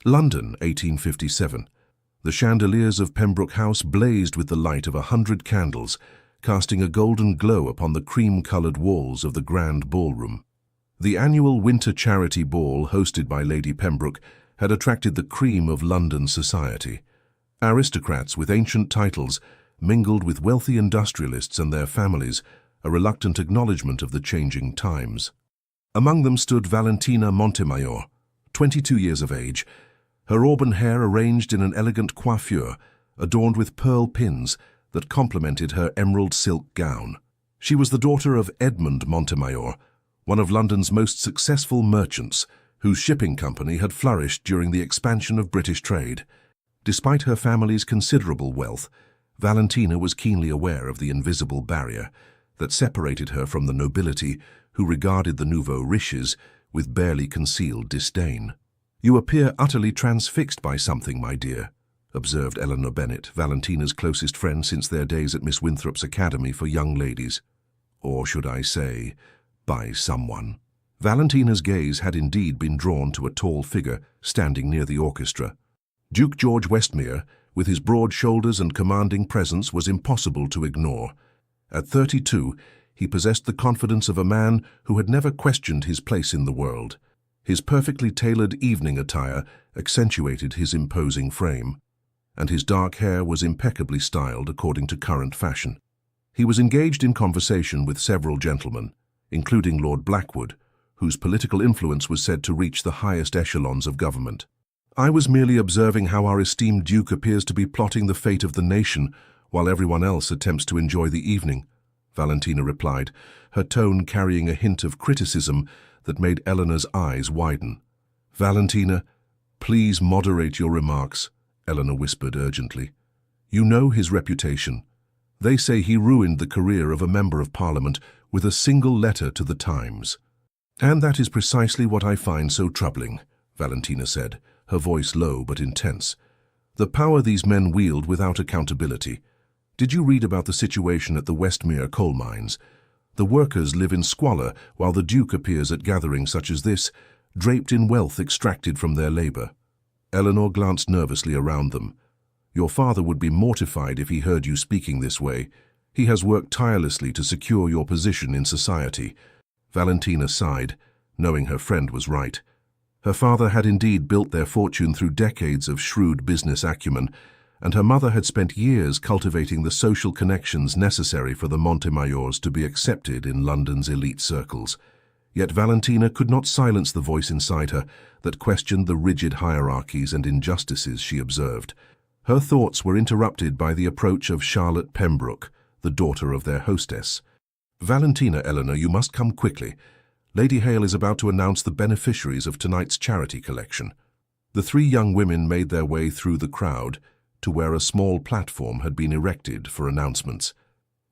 London, 1857. The chandeliers of Pembroke House blazed with the light of 100 candles, casting a golden glow upon the cream-coloured walls of the grand ballroom. The annual winter charity ball hosted by Lady Pembroke had attracted the cream of London society. Aristocrats with ancient titles mingled with wealthy industrialists and their families, a reluctant acknowledgement of the changing times. Among them stood Valentina Montemayor, 22 years of age, her auburn hair arranged in an elegant coiffure, adorned with pearl pins that complemented her emerald silk gown. She was the daughter of Edmund Montemayor, one of London's most successful merchants, whose shipping company had flourished during the expansion of British trade. Despite her family's considerable wealth, Valentina was keenly aware of the invisible barrier that separated her from the nobility who regarded the nouveaux riches with barely concealed disdain. "You appear utterly transfixed by something, my dear," observed Eleanor Bennet, Valentina's closest friend since their days at Miss Winthrop's Academy for Young Ladies. Or should I say, by someone. Valentina's gaze had indeed been drawn to a tall figure standing near the orchestra. Duke George Westmere, with his broad shoulders and commanding presence, was impossible to ignore. At 32, he possessed the confidence of a man who had never questioned his place in the world. His perfectly tailored evening attire accentuated his imposing frame, and his dark hair was impeccably styled according to current fashion. He was engaged in conversation with several gentlemen, including Lord Blackwood, whose political influence was said to reach the highest echelons of government. "I was merely observing how our esteemed Duke appears to be plotting the fate of the nation, while everyone else attempts to enjoy the evening," Valentina replied, her tone carrying a hint of criticism that made Eleanor's eyes widen. "Valentina, please moderate your remarks," Eleanor whispered urgently. "You know his reputation. They say he ruined the career of a member of Parliament with a single letter to the Times." "And that is precisely what I find so troubling," Valentina said, her voice low but intense. "The power these men wield without accountability. Did you read about the situation at the Westmere coal mines? The workers live in squalor while the Duke appears at gatherings such as this, draped in wealth extracted from their labor." Eleanor glanced nervously around them. "Your father would be mortified if he heard you speaking this way. He has worked tirelessly to secure your position in society." Valentina sighed, knowing her friend was right. Her father had indeed built their fortune through decades of shrewd business acumen, and her mother had spent years cultivating the social connections necessary for the Montemayors to be accepted in London's elite circles. Yet Valentina could not silence the voice inside her that questioned the rigid hierarchies and injustices she observed. Her thoughts were interrupted by the approach of Charlotte Pembroke, the daughter of their hostess. "Valentina, Eleanor, you must come quickly. Lady Hale is about to announce the beneficiaries of tonight's charity collection." The three young women made their way through the crowd to where a small platform had been erected for announcements.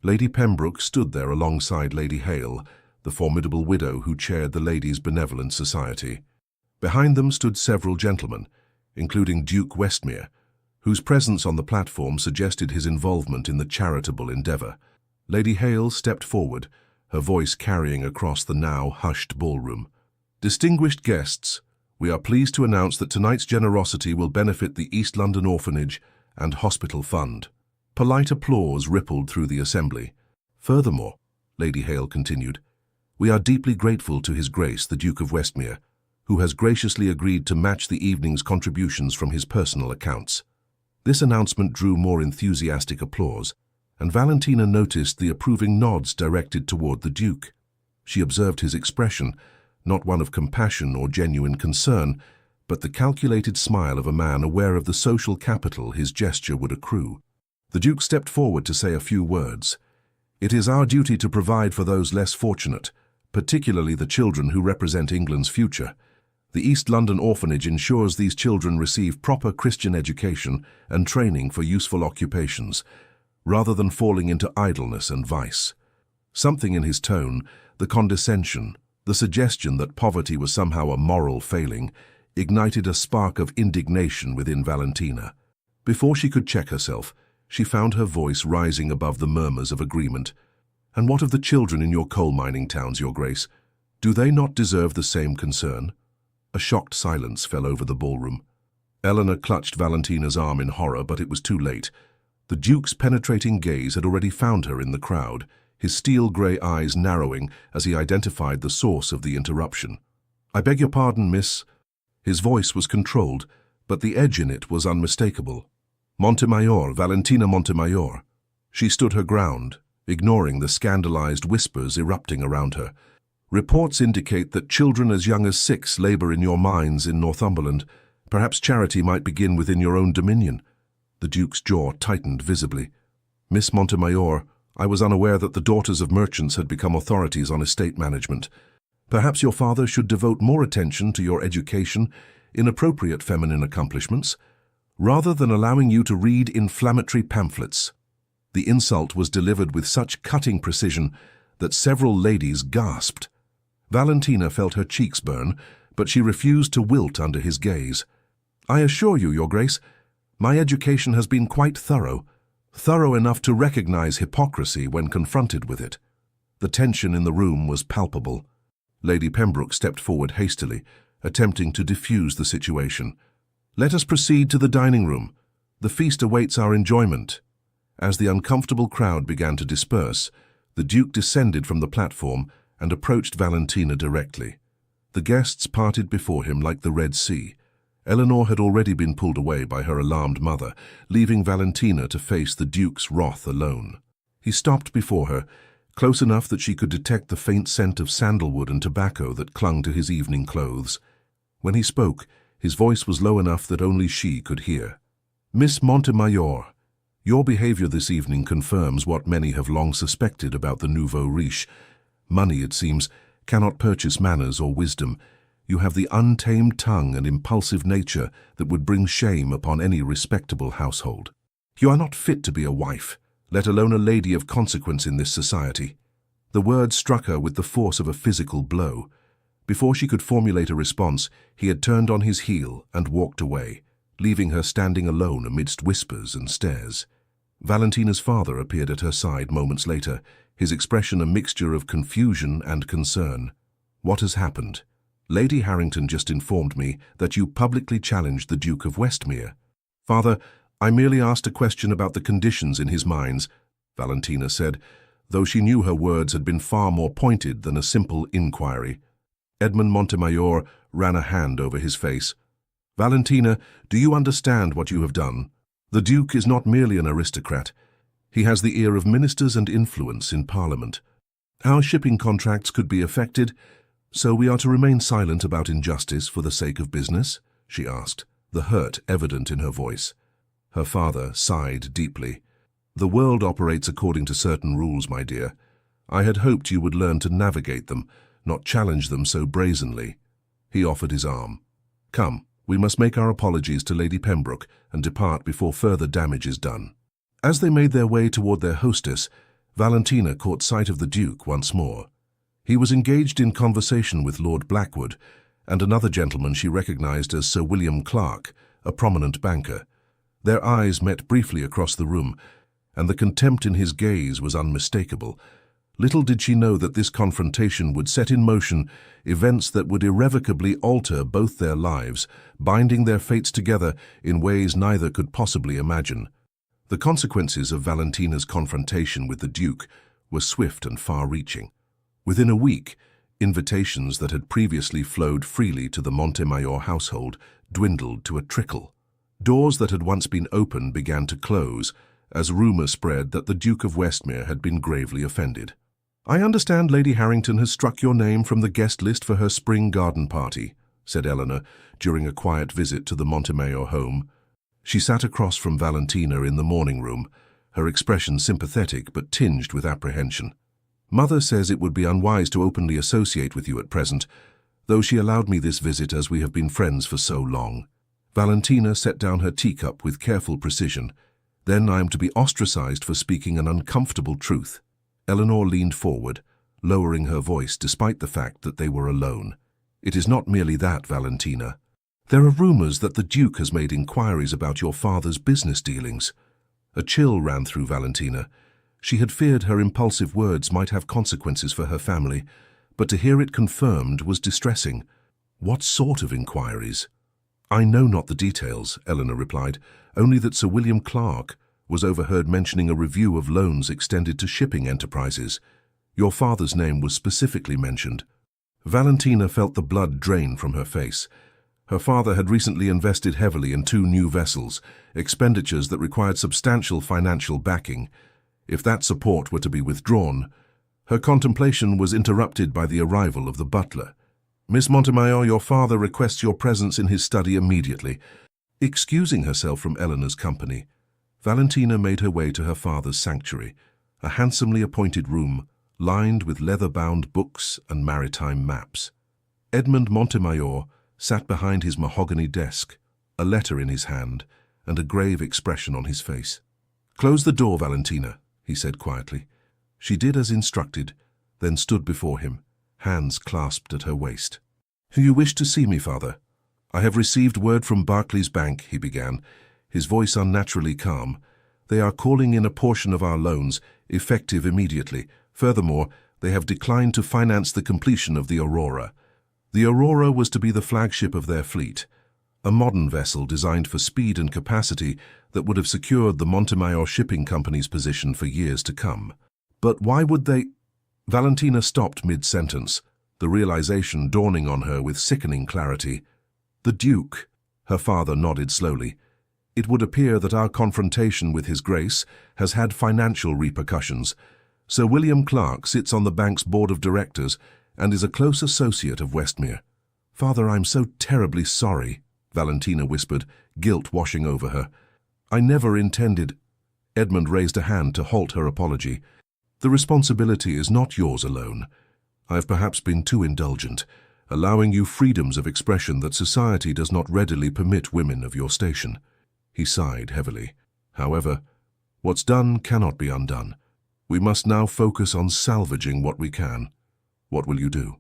Lady Pembroke stood there alongside Lady Hale, the formidable widow who chaired the Ladies' Benevolent Society. Behind them stood several gentlemen, including Duke Westmere, whose presence on the platform suggested his involvement in the charitable endeavor. Lady Hale stepped forward, her voice carrying across the now hushed ballroom. "Distinguished guests, we are pleased to announce that tonight's generosity will benefit the East London Orphanage and Hospital Fund." Polite applause rippled through the assembly. "Furthermore," Lady Hale continued, "we are deeply grateful to His Grace the Duke of Westmere, who has graciously agreed to match the evening's contributions from his personal accounts." This announcement drew more enthusiastic applause, and Valentina noticed the approving nods directed toward the Duke. She observed his expression, not one of compassion or genuine concern, but the calculated smile of a man aware of the social capital his gesture would accrue. The Duke stepped forward to say a few words. "It is our duty to provide for those less fortunate, particularly the children who represent England's future. The East London Orphanage ensures these children receive proper Christian education and training for useful occupations, rather than falling into idleness and vice." Something in his tone, the condescension, the suggestion that poverty was somehow a moral failing, ignited a spark of indignation within Valentina. Before she could check herself, she found her voice rising above the murmurs of agreement. "And what of the children in your coal-mining towns, Your Grace? Do they not deserve the same concern?" A shocked silence fell over the ballroom. Eleanor clutched Valentina's arm in horror, but it was too late. The Duke's penetrating gaze had already found her in the crowd, his steel-grey eyes narrowing as he identified the source of the interruption. "I beg your pardon, miss." His voice was controlled, but the edge in it was unmistakable. "Montemayor, Valentina Montemayor." She stood her ground, ignoring the scandalized whispers erupting around her. "Reports indicate that children as young as 6 labor in your mines in Northumberland. Perhaps charity might begin within your own dominion." The Duke's jaw tightened visibly. "Miss Montemayor, I was unaware that the daughters of merchants had become authorities on estate management. Perhaps your father should devote more attention to your education in appropriate feminine accomplishments, rather than allowing you to read inflammatory pamphlets." The insult was delivered with such cutting precision that several ladies gasped. Valentina felt her cheeks burn, but she refused to wilt under his gaze. "I assure you, Your Grace, my education has been quite thorough enough to recognize hypocrisy when confronted with it." The tension in the room was palpable. Lady Pembroke stepped forward hastily, attempting to diffuse the situation. "Let us proceed to the dining room. The feast awaits our enjoyment." As the uncomfortable crowd began to disperse, the Duke descended from the platform and approached Valentina directly. The guests parted before him like the Red Sea. Eleanor had already been pulled away by her alarmed mother, leaving Valentina to face the Duke's wrath alone. He stopped before her, close enough that she could detect the faint scent of sandalwood and tobacco that clung to his evening clothes. When he spoke, his voice was low enough that only she could hear. "Miss Montemayor, your behavior this evening confirms what many have long suspected about the nouveau riche. Money, it seems, cannot purchase manners or wisdom. You have the untamed tongue and impulsive nature that would bring shame upon any respectable household. You are not fit to be a wife, let alone a lady of consequence in this society." The words struck her with the force of a physical blow. Before she could formulate a response, he had turned on his heel and walked away, leaving her standing alone amidst whispers and stares. Valentina's father appeared at her side moments later, his expression a mixture of confusion and concern. "What has happened?" "Lady Harrington just informed me that you publicly challenged the Duke of Westmere." "Father, I merely asked a question about the conditions in his mines," Valentina said, though she knew her words had been far more pointed than a simple inquiry. Edmund Montemayor ran a hand over his face. "Valentina, do you understand what you have done? The Duke is not merely an aristocrat. He has the ear of ministers and influence in Parliament. Our shipping contracts could be affected, so we are to remain silent about injustice for the sake of business?" she asked, the hurt evident in her voice. Her father sighed deeply. "The world operates according to certain rules, my dear. I had hoped you would learn to navigate them, not challenge them so brazenly." He offered his arm. "Come, we must make our apologies to Lady Pembroke and depart before further damage is done." As they made their way toward their hostess, Valentina caught sight of the Duke once more. He was engaged in conversation with Lord Blackwood and another gentleman she recognized as Sir William Clark, a prominent banker. Their eyes met briefly across the room, and the contempt in his gaze was unmistakable. Little did she know that this confrontation would set in motion events that would irrevocably alter both their lives, binding their fates together in ways neither could possibly imagine. The consequences of Valentina's confrontation with the Duke were swift and far-reaching. Within a week, invitations that had previously flowed freely to the Montemayor household dwindled to a trickle. Doors that had once been open began to close, as rumor spread that the Duke of Westmere had been gravely offended. "I understand Lady Harrington has struck your name from the guest list for her spring garden party," said Eleanor during a quiet visit to the Montemayor home. She sat across from Valentina in the morning room, her expression sympathetic but tinged with apprehension. "Mother says it would be unwise to openly associate with you at present, though she allowed me this visit as we have been friends for so long." Valentina set down her teacup with careful precision. "Then I am to be ostracized for speaking an uncomfortable truth." Eleanor leaned forward, lowering her voice despite the fact that they were alone. "It is not merely that, Valentina. There are rumors that the Duke has made inquiries about your father's business dealings." A chill ran through Valentina. She had feared her impulsive words might have consequences for her family, but to hear it confirmed was distressing. What sort of inquiries? "I know not the details," Eleanor replied, "only that Sir William Clark was overheard mentioning a review of loans extended to shipping enterprises. Your father's name was specifically mentioned." Valentina felt the blood drain from her face. Her father had recently invested heavily in 2 new vessels, expenditures that required substantial financial backing. If that support were to be withdrawn, her contemplation was interrupted by the arrival of the butler. "Miss Montemayor, your father requests your presence in his study immediately." Excusing herself from Eleanor's company, Valentina made her way to her father's sanctuary, a handsomely appointed room lined with leather-bound books and maritime maps. Edmund Montemayor sat behind his mahogany desk, a letter in his hand and a grave expression on his face. "Close the door, Valentina," he said quietly. She did as instructed, then stood before him, hands clasped at her waist. "You wish to see me, father?" "I have received word from Barclays Bank," he began, his voice unnaturally calm. "They are calling in a portion of our loans, effective immediately. Furthermore, they have declined to finance the completion of the Aurora." The Aurora was to be the flagship of their fleet, a modern vessel designed for speed and capacity that would have secured the Montemayor Shipping Company's position for years to come. "But why would they—" Valentina stopped mid-sentence, the realization dawning on her with sickening clarity. "The Duke," her father nodded slowly. "It would appear that our confrontation with His Grace has had financial repercussions. Sir William Clark sits on the bank's board of directors and is a close associate of Westmere." "Father, I'm so terribly sorry," Valentina whispered, guilt washing over her. "I never intended—" Edmund raised a hand to halt her apology. "The responsibility is not yours alone. I have perhaps been too indulgent, allowing you freedoms of expression that society does not readily permit women of your station." He sighed heavily. "However, what's done cannot be undone. We must now focus on salvaging what we can. What will you do?"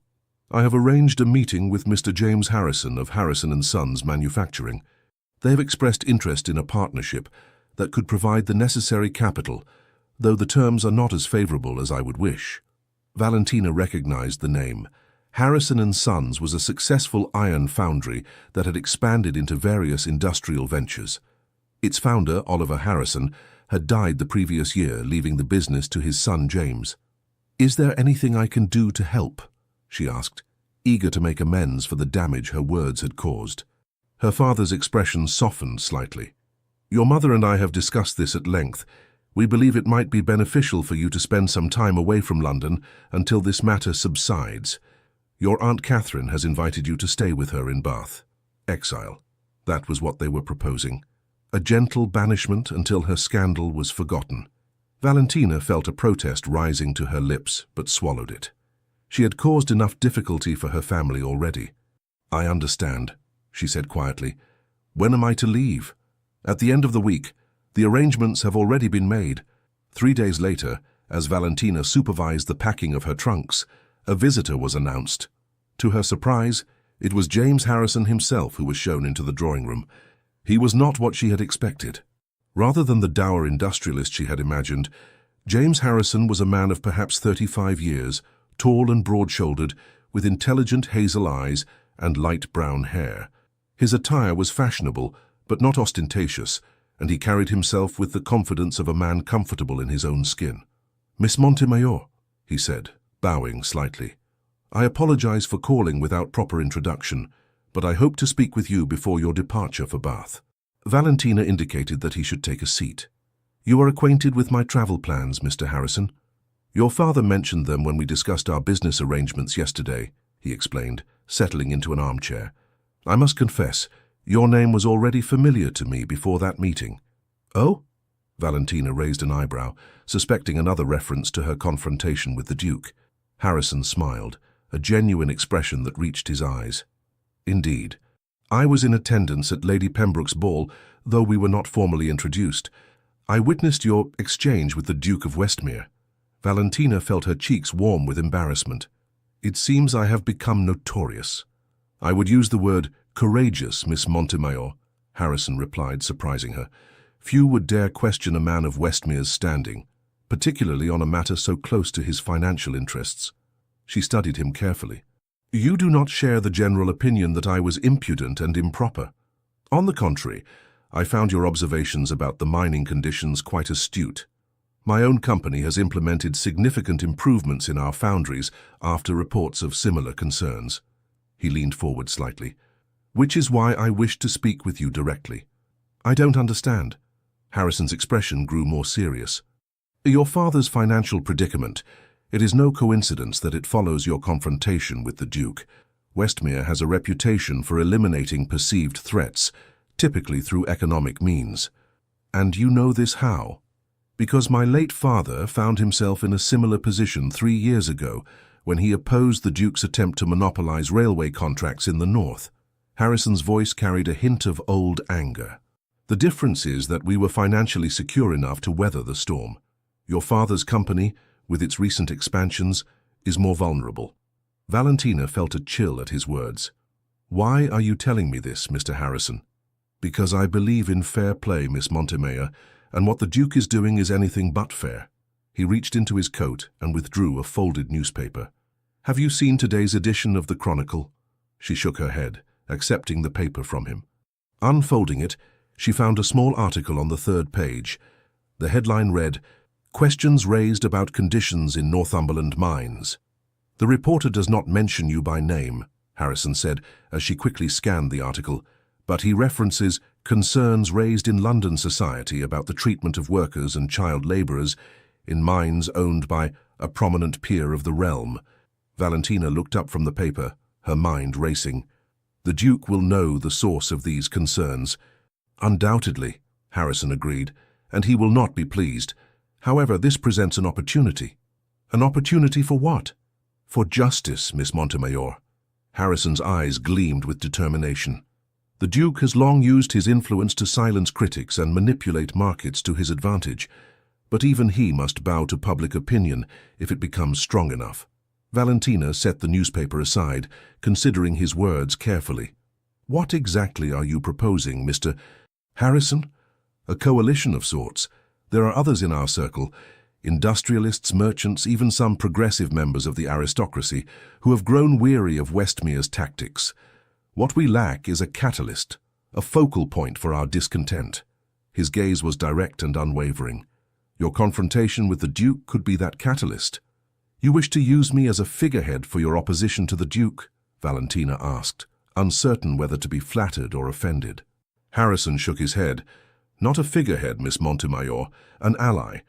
"I have arranged a meeting with Mr. James Harrison of Harrison & Sons Manufacturing. They have expressed interest in a partnership that could provide the necessary capital, though the terms are not as favorable as I would wish." Valentina recognized the name. Harrison & Sons was a successful iron foundry that had expanded into various industrial ventures. Its founder, Oliver Harrison, had died the previous year, leaving the business to his son James. "Is there anything I can do to help?" she asked, eager to make amends for the damage her words had caused. Her father's expression softened slightly. "Your mother and I have discussed this at length. We believe it might be beneficial for you to spend some time away from London until this matter subsides. Your Aunt Catherine has invited you to stay with her in Bath. Exile. That was what they were proposing. A gentle banishment until her scandal was forgotten." Valentina felt a protest rising to her lips, but swallowed it. She had caused enough difficulty for her family already. "I understand," she said quietly. "When am I to leave?" "At the end of the week. The arrangements have already been made." 3 days later, as Valentina supervised the packing of her trunks, a visitor was announced. To her surprise, it was James Harrison himself who was shown into the drawing room. He was not what she had expected. Rather than the dour industrialist she had imagined, James Harrison was a man of perhaps 35 years, tall and broad-shouldered, with intelligent hazel eyes and light brown hair. His attire was fashionable, but not ostentatious, and he carried himself with the confidence of a man comfortable in his own skin. "Miss Montemayor," he said, bowing slightly. "I apologize for calling without proper introduction, but I hope to speak with you before your departure for Bath." Valentina indicated that he should take a seat. "You are acquainted with my travel plans, Mr. Harrison?" "Your father mentioned them when we discussed our business arrangements yesterday," he explained, settling into an armchair. "I must confess, your name was already familiar to me before that meeting." "Oh?" Valentina raised an eyebrow, suspecting another reference to her confrontation with the Duke. Harrison smiled, a genuine expression that reached his eyes. "Indeed. I was in attendance at Lady Pembroke's ball, though we were not formally introduced. I witnessed your exchange with the Duke of Westmere." Valentina felt her cheeks warm with embarrassment. "It seems I have become notorious." "I would use the word courageous, Miss Montemayor," Harrison replied, surprising her. "Few would dare question a man of Westmere's standing, particularly on a matter so close to his financial interests." She studied him carefully. "You do not share the general opinion that I was impudent and improper." On the contrary, I found your observations about the mining conditions quite astute. My own company has implemented significant improvements in our foundries after reports of similar concerns. He leaned forward slightly. Which is why I wish to speak with you directly. I don't understand. Harrison's expression grew more serious. Your father's financial predicament. It is no coincidence that it follows your confrontation with the Duke. Westmere has a reputation for eliminating perceived threats, typically through economic means. And you know this how? Because my late father found himself in a similar position 3 years ago when he opposed the Duke's attempt to monopolize railway contracts in the north. Harrison's voice carried a hint of old anger. The difference is that we were financially secure enough to weather the storm. Your father's company, with its recent expansions, is more vulnerable. Valentina felt a chill at his words. Why are you telling me this, Mr. Harrison? Because I believe in fair play, Miss Montemayor, and what the Duke is doing is anything but fair. He reached into his coat and withdrew a folded newspaper. Have you seen today's edition of the Chronicle? She shook her head, accepting the paper from him. Unfolding it, she found a small article on the 3rd page. The headline read, "Questions raised about conditions in Northumberland mines." The reporter does not mention you by name, Harrison said as she quickly scanned the article, but he references concerns raised in London society about the treatment of workers and child labourers in mines owned by a prominent peer of the realm. Valentina looked up from the paper, her mind racing. The Duke will know the source of these concerns. Undoubtedly, Harrison agreed, and he will not be pleased. However, this presents an opportunity. An opportunity for what? For justice, Miss Montemayor. Harrison's eyes gleamed with determination. The Duke has long used his influence to silence critics and manipulate markets to his advantage, but even he must bow to public opinion if it becomes strong enough. Valentina set the newspaper aside, considering his words carefully. What exactly are you proposing, Mr. Harrison? A coalition of sorts. There are others in our circle, industrialists, merchants, even some progressive members of the aristocracy, who have grown weary of Westmere's tactics. What we lack is a catalyst, a focal point for our discontent. His gaze was direct and unwavering. Your confrontation with the Duke could be that catalyst. You wish to use me as a figurehead for your opposition to the Duke? Valentina asked, uncertain whether to be flattered or offended. Harrison shook his head. Not a figurehead, Miss Montemayor, an ally.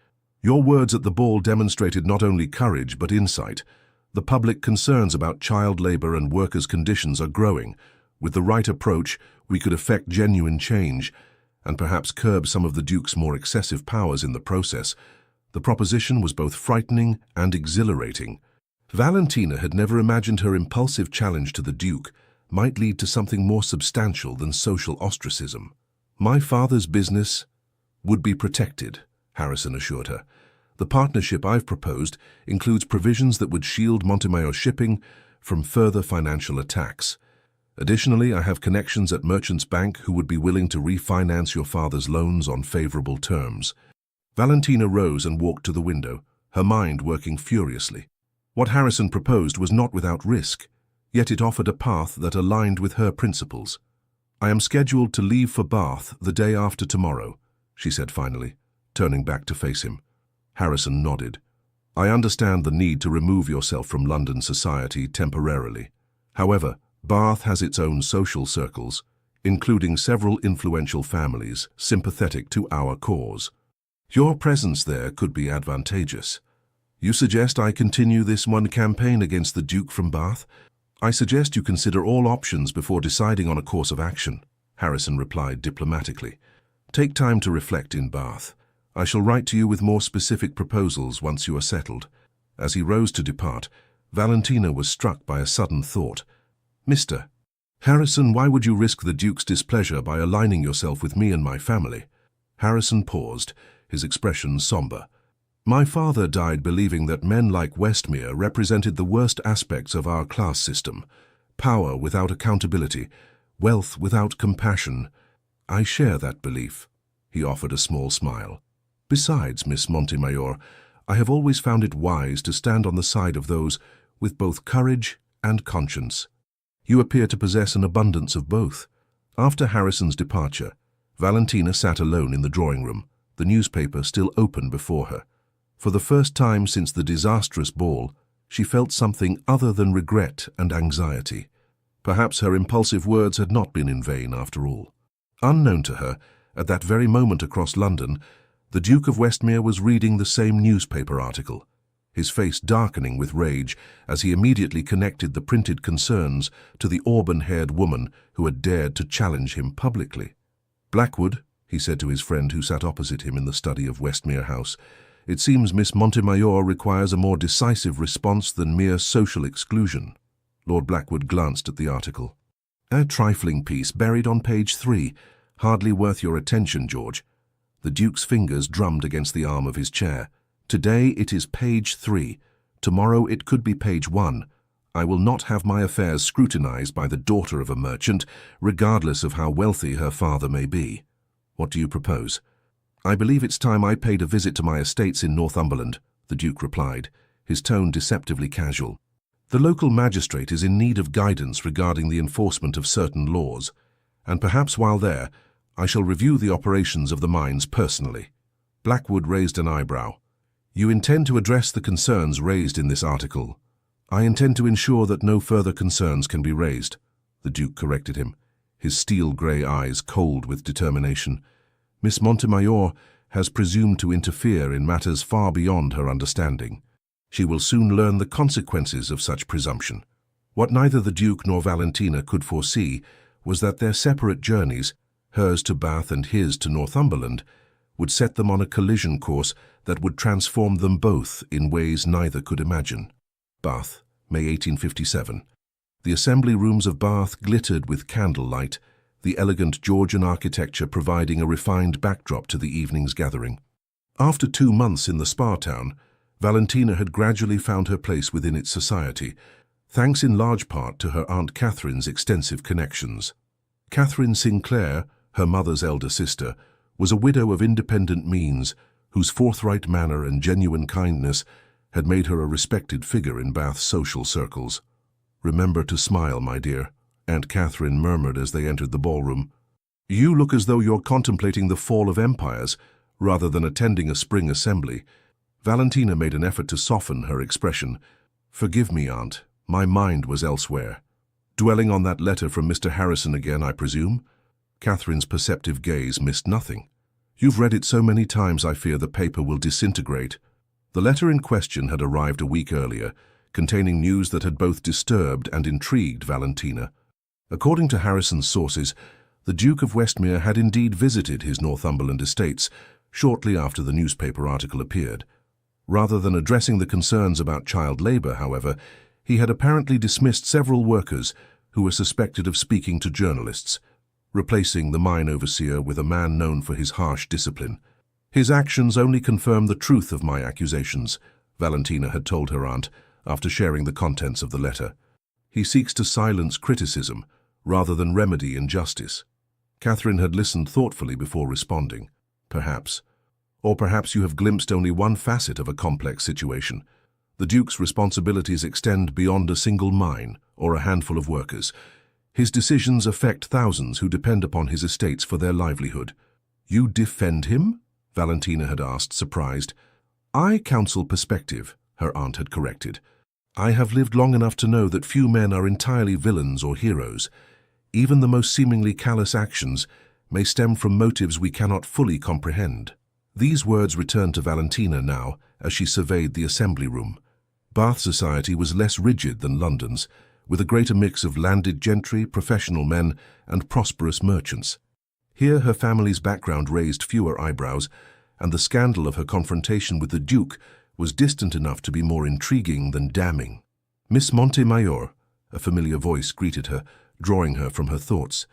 Your words at the ball demonstrated not only courage but insight. The public concerns about child labor and workers' conditions are growing. With the right approach, we could effect genuine change, and perhaps curb some of the Duke's more excessive powers in the process. The proposition was both frightening and exhilarating. Valentina had never imagined her impulsive challenge to the Duke might lead to something more substantial than social ostracism. My father's business would be protected, Harrison assured her. The partnership I've proposed includes provisions that would shield Montemayor Shipping from further financial attacks. Additionally, I have connections at Merchants Bank who would be willing to refinance your father's loans on favorable terms. Valentina rose and walked to the window, her mind working furiously. What Harrison proposed was not without risk, yet it offered a path that aligned with her principles. I am scheduled to leave for Bath the day after tomorrow, she said finally, turning back to face him. Harrison nodded. I understand the need to remove yourself from London society temporarily. However, Bath has its own social circles, including several influential families sympathetic to our cause. Your presence there could be advantageous. You suggest I continue this one campaign against the Duke from Bath? I suggest you consider all options before deciding on a course of action, Harrison replied diplomatically. Take time to reflect in Bath. I shall write to you with more specific proposals once you are settled. As he rose to depart, Valentina was struck by a sudden thought. Mr. Harrison, why would you risk the Duke's displeasure by aligning yourself with me and my family? Harrison paused, his expression somber. My father died believing that men like Westmere represented the worst aspects of our class system. Power without accountability, wealth without compassion. I share that belief. He offered a small smile. Besides, Miss Montemayor, I have always found it wise to stand on the side of those with both courage and conscience. You appear to possess an abundance of both. After Harrison's departure, Valentina sat alone in the drawing room, the newspaper still open before her. For the first time since the disastrous ball, she felt something other than regret and anxiety. Perhaps her impulsive words had not been in vain after all. Unknown to her, at that very moment across London, the Duke of Westmere was reading the same newspaper article, his face darkening with rage as he immediately connected the printed concerns to the auburn-haired woman who had dared to challenge him publicly. "Blackwood," he said to his friend who sat opposite him in the study of Westmere House, "it seems Miss Montemayor requires a more decisive response than mere social exclusion." Lord Blackwood glanced at the article. "A trifling piece buried on page 3. Hardly worth your attention, George." The Duke's fingers drummed against the arm of his chair. "Today it is page 3. Tomorrow it could be page 1. I will not have my affairs scrutinized by the daughter of a merchant, regardless of how wealthy her father may be. What do you propose?" "I believe it's time I paid a visit to my estates in Northumberland," the Duke replied, his tone deceptively casual. "The local magistrate is in need of guidance regarding the enforcement of certain laws, and perhaps while there, I shall review the operations of the mines personally." Blackwood raised an eyebrow. "You intend to address the concerns raised in this article?" "I intend to ensure that no further concerns can be raised," the Duke corrected him, his steel-grey eyes cold with determination. "Miss Montemayor has presumed to interfere in matters far beyond her understanding. She will soon learn the consequences of such presumption." What neither the Duke nor Valentina could foresee was that their separate journeys, hers to Bath and his to Northumberland, would set them on a collision course that would transform them both in ways neither could imagine. Bath, May 1857. The assembly rooms of Bath glittered with candlelight, the elegant Georgian architecture providing a refined backdrop to the evening's gathering. After 2 months in the spa town, Valentina had gradually found her place within its society, thanks in large part to her Aunt Catherine's extensive connections. Catherine Sinclair, her mother's elder sister, was a widow of independent means, whose forthright manner and genuine kindness had made her a respected figure in Bath's social circles. "Remember to smile, my dear," Aunt Catherine murmured as they entered the ballroom. "You look as though you're contemplating the fall of empires, rather than attending a spring assembly." Valentina made an effort to soften her expression. "Forgive me, Aunt. My mind was elsewhere." "Dwelling on that letter from Mr. Harrison again, I presume?" Catherine's perceptive gaze missed nothing. "You've read it so many times I fear the paper will disintegrate." The letter in question had arrived a week earlier, containing news that had both disturbed and intrigued Valentina. According to Harrison's sources, the Duke of Westmere had indeed visited his Northumberland estates shortly after the newspaper article appeared. Rather than addressing the concerns about child labor, however, he had apparently dismissed several workers who were suspected of speaking to journalists, replacing the mine overseer with a man known for his harsh discipline. "His actions only confirm the truth of my accusations," Valentina had told her aunt after sharing the contents of the letter. "He seeks to silence criticism rather than remedy injustice." Catherine had listened thoughtfully before responding. "Perhaps. Or perhaps you have glimpsed only one facet of a complex situation. The Duke's responsibilities extend beyond a single mine or a handful of workers. His decisions affect thousands who depend upon his estates for their livelihood." "You defend him?" Valentina had asked, surprised. "I counsel perspective," her aunt had corrected. "I have lived long enough to know that few men are entirely villains or heroes. Even the most seemingly callous actions may stem from motives we cannot fully comprehend." These words returned to Valentina now as she surveyed the assembly room. Bath society was less rigid than London's, with a greater mix of landed gentry, professional men, and prosperous merchants. Here her family's background raised fewer eyebrows, and the scandal of her confrontation with the Duke was distant enough to be more intriguing than damning. "Miss Montemayor," a familiar voice greeted her, drawing her from her thoughts.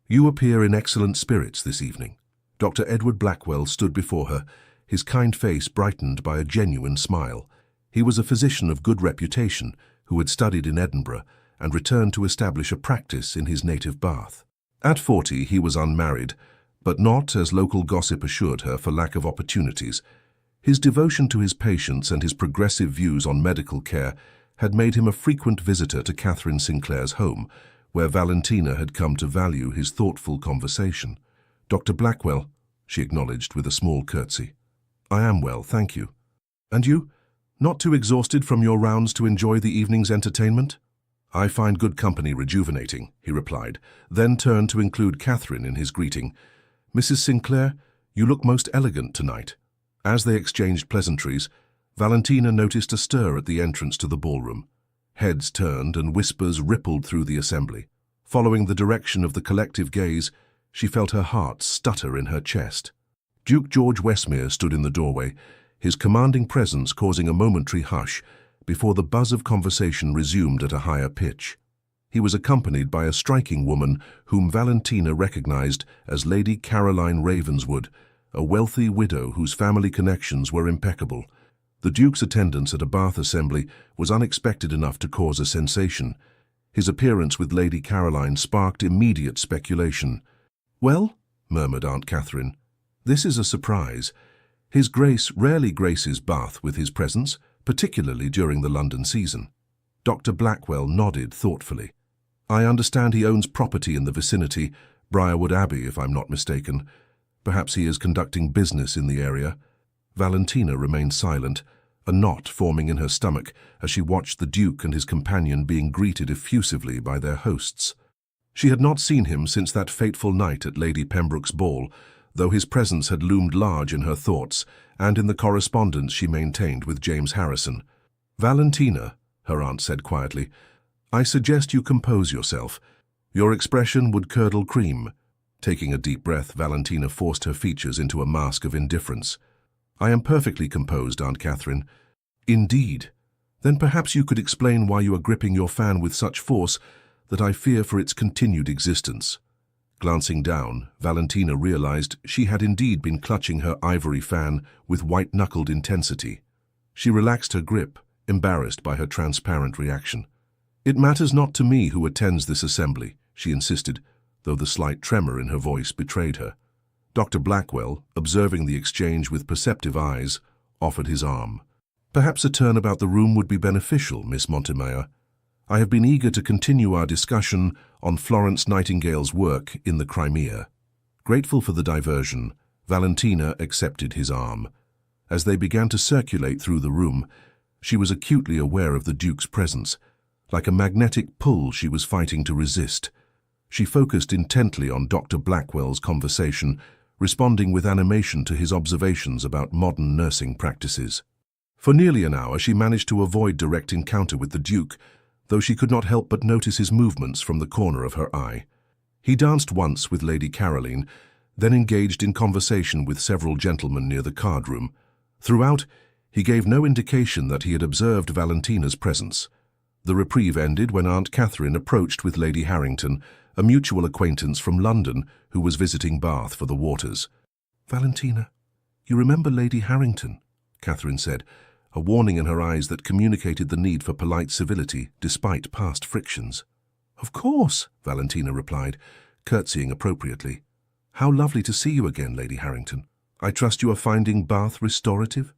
"You appear in excellent spirits this evening." Dr. Edward Blackwell stood before her, his kind face brightened by a genuine smile. He was a physician of good reputation who had studied in Edinburgh and returned to establish a practice in his native Bath. At 40, he was unmarried, but not, as local gossip assured her, for lack of opportunities. His devotion to his patients and his progressive views on medical care had made him a frequent visitor to Catherine Sinclair's home, where Valentina had come to value his thoughtful conversation. "Dr. Blackwell," she acknowledged with a small curtsy. "I am well, thank you. And you? Not too exhausted from your rounds to enjoy the evening's entertainment?" "I find good company rejuvenating," he replied, then turned to include Catherine in his greeting. "Mrs. Sinclair, you look most elegant tonight." As they exchanged pleasantries, Valentina noticed a stir at the entrance to the ballroom. Heads turned and whispers rippled through the assembly. Following the direction of the collective gaze, she felt her heart stutter in her chest. Duke George Westmere stood in the doorway, his commanding presence causing a momentary hush before the buzz of conversation resumed at a higher pitch. He was accompanied by a striking woman whom Valentina recognized as Lady Caroline Ravenswood, a wealthy widow whose family connections were impeccable. The Duke's attendance at a Bath assembly was unexpected enough to cause a sensation. His appearance with Lady Caroline sparked immediate speculation. "Well," murmured Aunt Catherine, "this is a surprise. His Grace rarely graces Bath with his presence, particularly during the London season." Dr. Blackwell nodded thoughtfully. "I understand he owns property in the vicinity, Briarwood Abbey, if I'm not mistaken. Perhaps he is conducting business in the area." Valentina remained silent, a knot forming in her stomach as she watched the Duke and his companion being greeted effusively by their hosts. She had not seen him since that fateful night at Lady Pembroke's ball, though his presence had loomed large in her thoughts and in the correspondence she maintained with James Harrison. "Valentina," her aunt said quietly, "I suggest you compose yourself. Your expression would curdle cream." Taking a deep breath, Valentina forced her features into a mask of indifference. "I am perfectly composed, Aunt Catherine." "Indeed? Then perhaps you could explain why you are gripping your fan with such force that I fear for its continued existence." Glancing down, Valentina realized she had indeed been clutching her ivory fan with white-knuckled intensity. She relaxed her grip, embarrassed by her transparent reaction. "It matters not to me who attends this assembly," she insisted, though the slight tremor in her voice betrayed her. Dr. Blackwell, observing the exchange with perceptive eyes, offered his arm. "Perhaps a turn about the room would be beneficial, Miss Montemayor. I have been eager to continue our discussion on Florence Nightingale's work in the Crimea." Grateful for the diversion, Valentina accepted his arm. As they began to circulate through the room, she was acutely aware of the Duke's presence. Like a magnetic pull she was fighting to resist. She focused intently on Dr. Blackwell's conversation, responding with animation to his observations about modern nursing practices. For nearly an hour she managed to avoid direct encounter with the Duke, though she could not help but notice his movements from the corner of her eye. He danced once with Lady Caroline, then engaged in conversation with several gentlemen near the card-room. Throughout, he gave no indication that he had observed Valentina's presence. The reprieve ended when Aunt Catherine approached with Lady Harrington, a mutual acquaintance from London who was visiting Bath for the waters. "Valentina, you remember Lady Harrington?" Catherine said, a warning in her eyes that communicated the need for polite civility despite past frictions. "Of course," Valentina replied, curtsying appropriately. "How lovely to see you again, Lady Harrington. I trust you are finding Bath restorative?"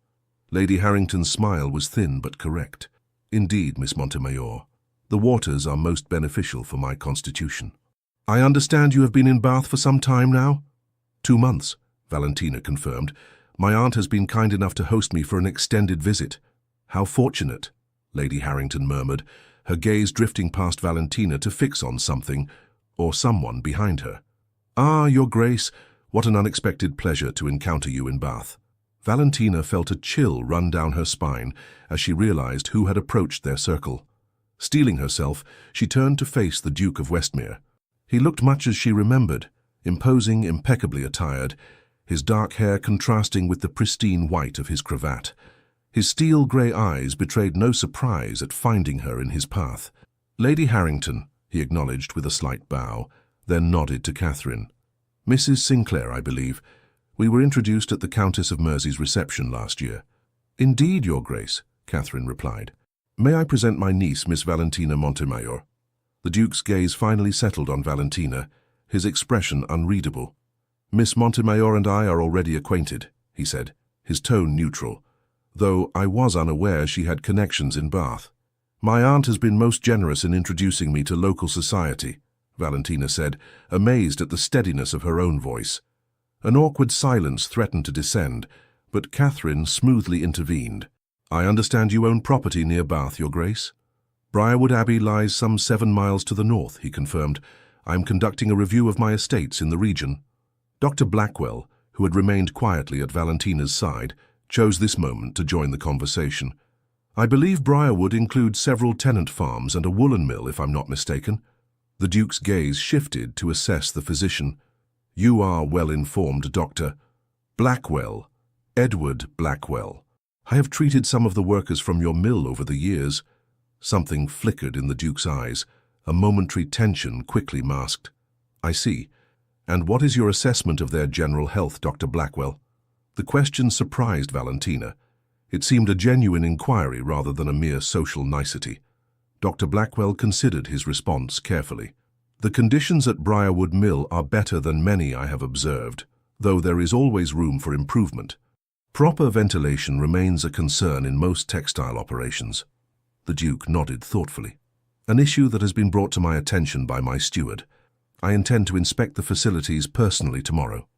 Lady Harrington's smile was thin but correct. "Indeed, Miss Montemayor, the waters are most beneficial for my constitution." "I understand you have been in Bath for some time now?" 2 months, Valentina confirmed. "My aunt has been kind enough to host me for an extended visit." "How fortunate," Lady Harrington murmured, her gaze drifting past Valentina to fix on something, or someone behind her. "Ah, Your Grace, what an unexpected pleasure to encounter you in Bath." Valentina felt a chill run down her spine as she realized who had approached their circle. Steeling herself, she turned to face the Duke of Westmere. He looked much as she remembered, imposing, impeccably attired, his dark hair contrasting with the pristine white of his cravat. His steel-grey eyes betrayed no surprise at finding her in his path. "Lady Harrington," he acknowledged with a slight bow, then nodded to Catherine. "Mrs. Sinclair, I believe. We were introduced at the Countess of Mersey's reception last year." "Indeed, Your Grace," Catherine replied. "May I present my niece, Miss Valentina Montemayor?" The Duke's gaze finally settled on Valentina, his expression unreadable. "Miss Montemayor and I are already acquainted," he said, his tone neutral, "though I was unaware she had connections in Bath. My aunt has been most generous in introducing me to local society." Valentina said, amazed at the steadiness of her own voice. An awkward silence threatened to descend, but Catherine smoothly intervened. I understand you own property near Bath, Your Grace? Briarwood Abbey lies some 7 miles to the north, he confirmed. I am conducting a review of my estates in the region. Dr. Blackwell, who had remained quietly at Valentina's side, chose this moment to join the conversation. I believe Briarwood includes several tenant farms and a woolen mill, if I'm not mistaken. The Duke's gaze shifted to assess the physician. You are well informed, Doctor. Blackwell, Edward Blackwell. I have treated some of the workers from your mill over the years. Something flickered in the Duke's eyes, a momentary tension quickly masked. I see. And what is your assessment of their general health, Dr. Blackwell? The question surprised Valentina. It seemed a genuine inquiry rather than a mere social nicety. Dr. Blackwell considered his response carefully. The conditions at Briarwood Mill are better than many I have observed, though there is always room for improvement. Proper ventilation remains a concern in most textile operations. The Duke nodded thoughtfully. An issue that has been brought to my attention by my steward. I intend to inspect the facilities personally tomorrow.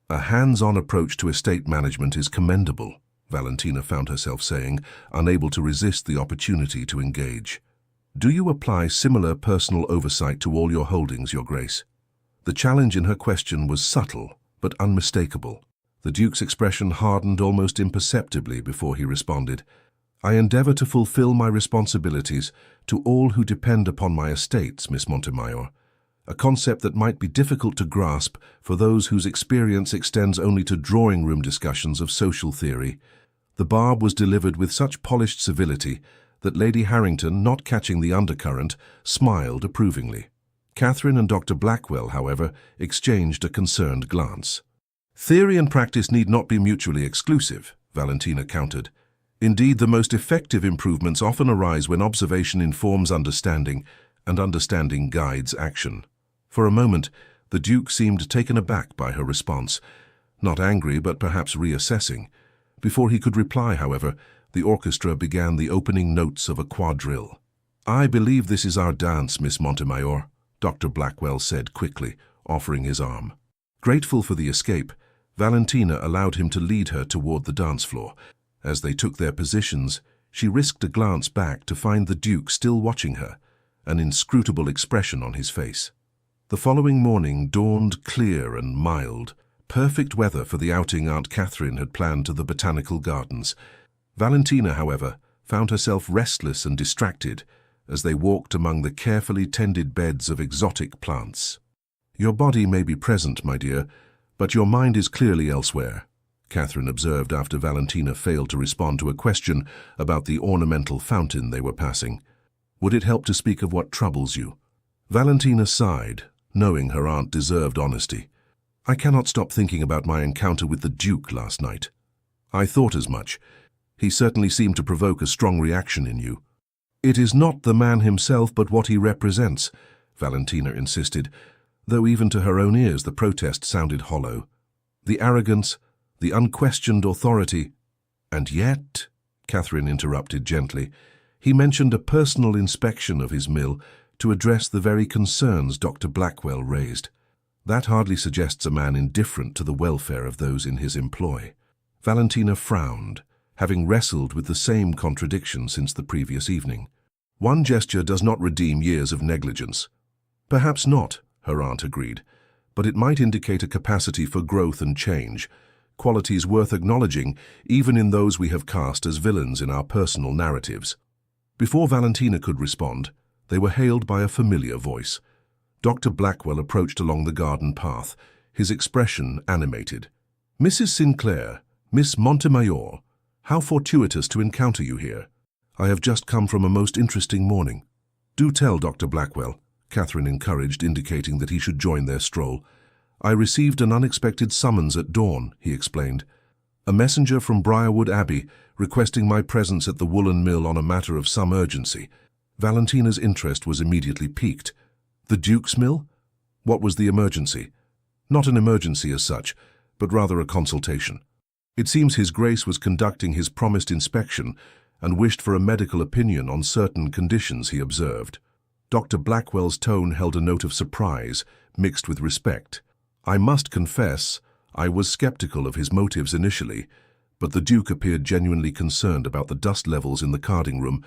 A hands-on approach to estate management is commendable, Valentina found herself saying, unable to resist the opportunity to engage. Do you apply similar personal oversight to all your holdings, Your Grace? The challenge in her question was subtle, but unmistakable. The Duke's expression hardened almost imperceptibly before he responded. I endeavour to fulfill my responsibilities to all who depend upon my estates, Miss Montemayor, a concept that might be difficult to grasp for those whose experience extends only to drawing-room discussions of social theory. The barb was delivered with such polished civility that Lady Harrington, not catching the undercurrent, smiled approvingly. Catherine and Dr. Blackwell, however, exchanged a concerned glance. Theory and practice need not be mutually exclusive, Valentina countered. Indeed, the most effective improvements often arise when observation informs understanding and understanding guides action. For a moment, the Duke seemed taken aback by her response, not angry but perhaps reassessing. Before he could reply, however, the orchestra began the opening notes of a quadrille. I believe this is our dance, Miss Montemayor, Dr. Blackwell said quickly, offering his arm. Grateful for the escape, Valentina allowed him to lead her toward the dance floor. As they took their positions, she risked a glance back to find the Duke still watching her, an inscrutable expression on his face. The following morning dawned clear and mild, perfect weather for the outing Aunt Catherine had planned to the botanical gardens. Valentina, however, found herself restless and distracted as they walked among the carefully tended beds of exotic plants. Your body may be present, my dear, but your mind is clearly elsewhere, Catherine observed after Valentina failed to respond to a question about the ornamental fountain they were passing. Would it help to speak of what troubles you? Valentina sighed, knowing her aunt deserved honesty. I cannot stop thinking about my encounter with the Duke last night. I thought as much. He certainly seemed to provoke a strong reaction in you. It is not the man himself but what he represents, Valentina insisted, though even to her own ears the protest sounded hollow. The arrogance, the unquestioned authority. And yet, Catherine interrupted gently, he mentioned a personal inspection of his mill to address the very concerns Dr. Blackwell raised. That hardly suggests a man indifferent to the welfare of those in his employ. Valentina frowned, having wrestled with the same contradiction since the previous evening. One gesture does not redeem years of negligence. Perhaps not, her aunt agreed, but it might indicate a capacity for growth and change, qualities worth acknowledging even in those we have cast as villains in our personal narratives. Before Valentina could respond, they were hailed by a familiar voice. Dr. Blackwell approached along the garden path, his expression animated. Mrs. Sinclair, Miss Montemayor, how fortuitous to encounter you here. I have just come from a most interesting morning. Do tell, Dr. Blackwell, Catherine encouraged, indicating that he should join their stroll. I received an unexpected summons at dawn, he explained. A messenger from Briarwood Abbey requesting my presence at the woolen mill on a matter of some urgency. Valentina's interest was immediately piqued. The Duke's mill? What was the emergency? Not an emergency as such, but rather a consultation. It seems His Grace was conducting his promised inspection and wished for a medical opinion on certain conditions he observed. Dr. Blackwell's tone held a note of surprise, mixed with respect. I must confess, I was skeptical of his motives initially, but the Duke appeared genuinely concerned about the dust levels in the carding room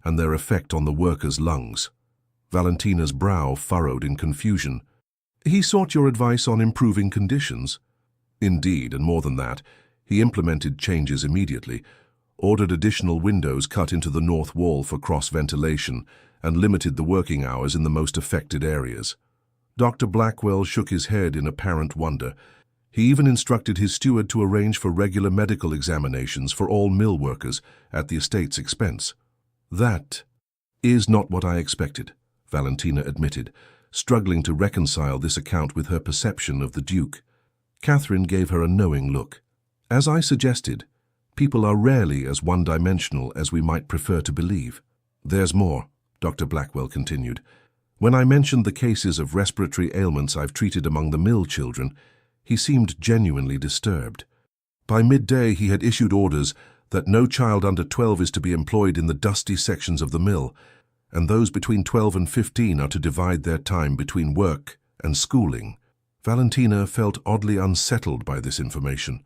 and their effect on the workers' lungs. Valentina's brow furrowed in confusion. He sought your advice on improving conditions? Indeed, and more than that, he implemented changes immediately, ordered additional windows cut into the north wall for cross-ventilation, and limited the working hours in the most affected areas. Dr. Blackwell shook his head in apparent wonder. He even instructed his steward to arrange for regular medical examinations for all mill workers at the estate's expense. That is not what I expected, Valentina admitted, struggling to reconcile this account with her perception of the Duke. Catherine gave her a knowing look. As I suggested, people are rarely as one-dimensional as we might prefer to believe. There's more, Dr. Blackwell continued. When I mentioned the cases of respiratory ailments I've treated among the mill children, he seemed genuinely disturbed. By midday he had issued orders that no child under 12 is to be employed in the dusty sections of the mill, and those between 12 and 15 are to divide their time between work and schooling. Valentina felt oddly unsettled by this information.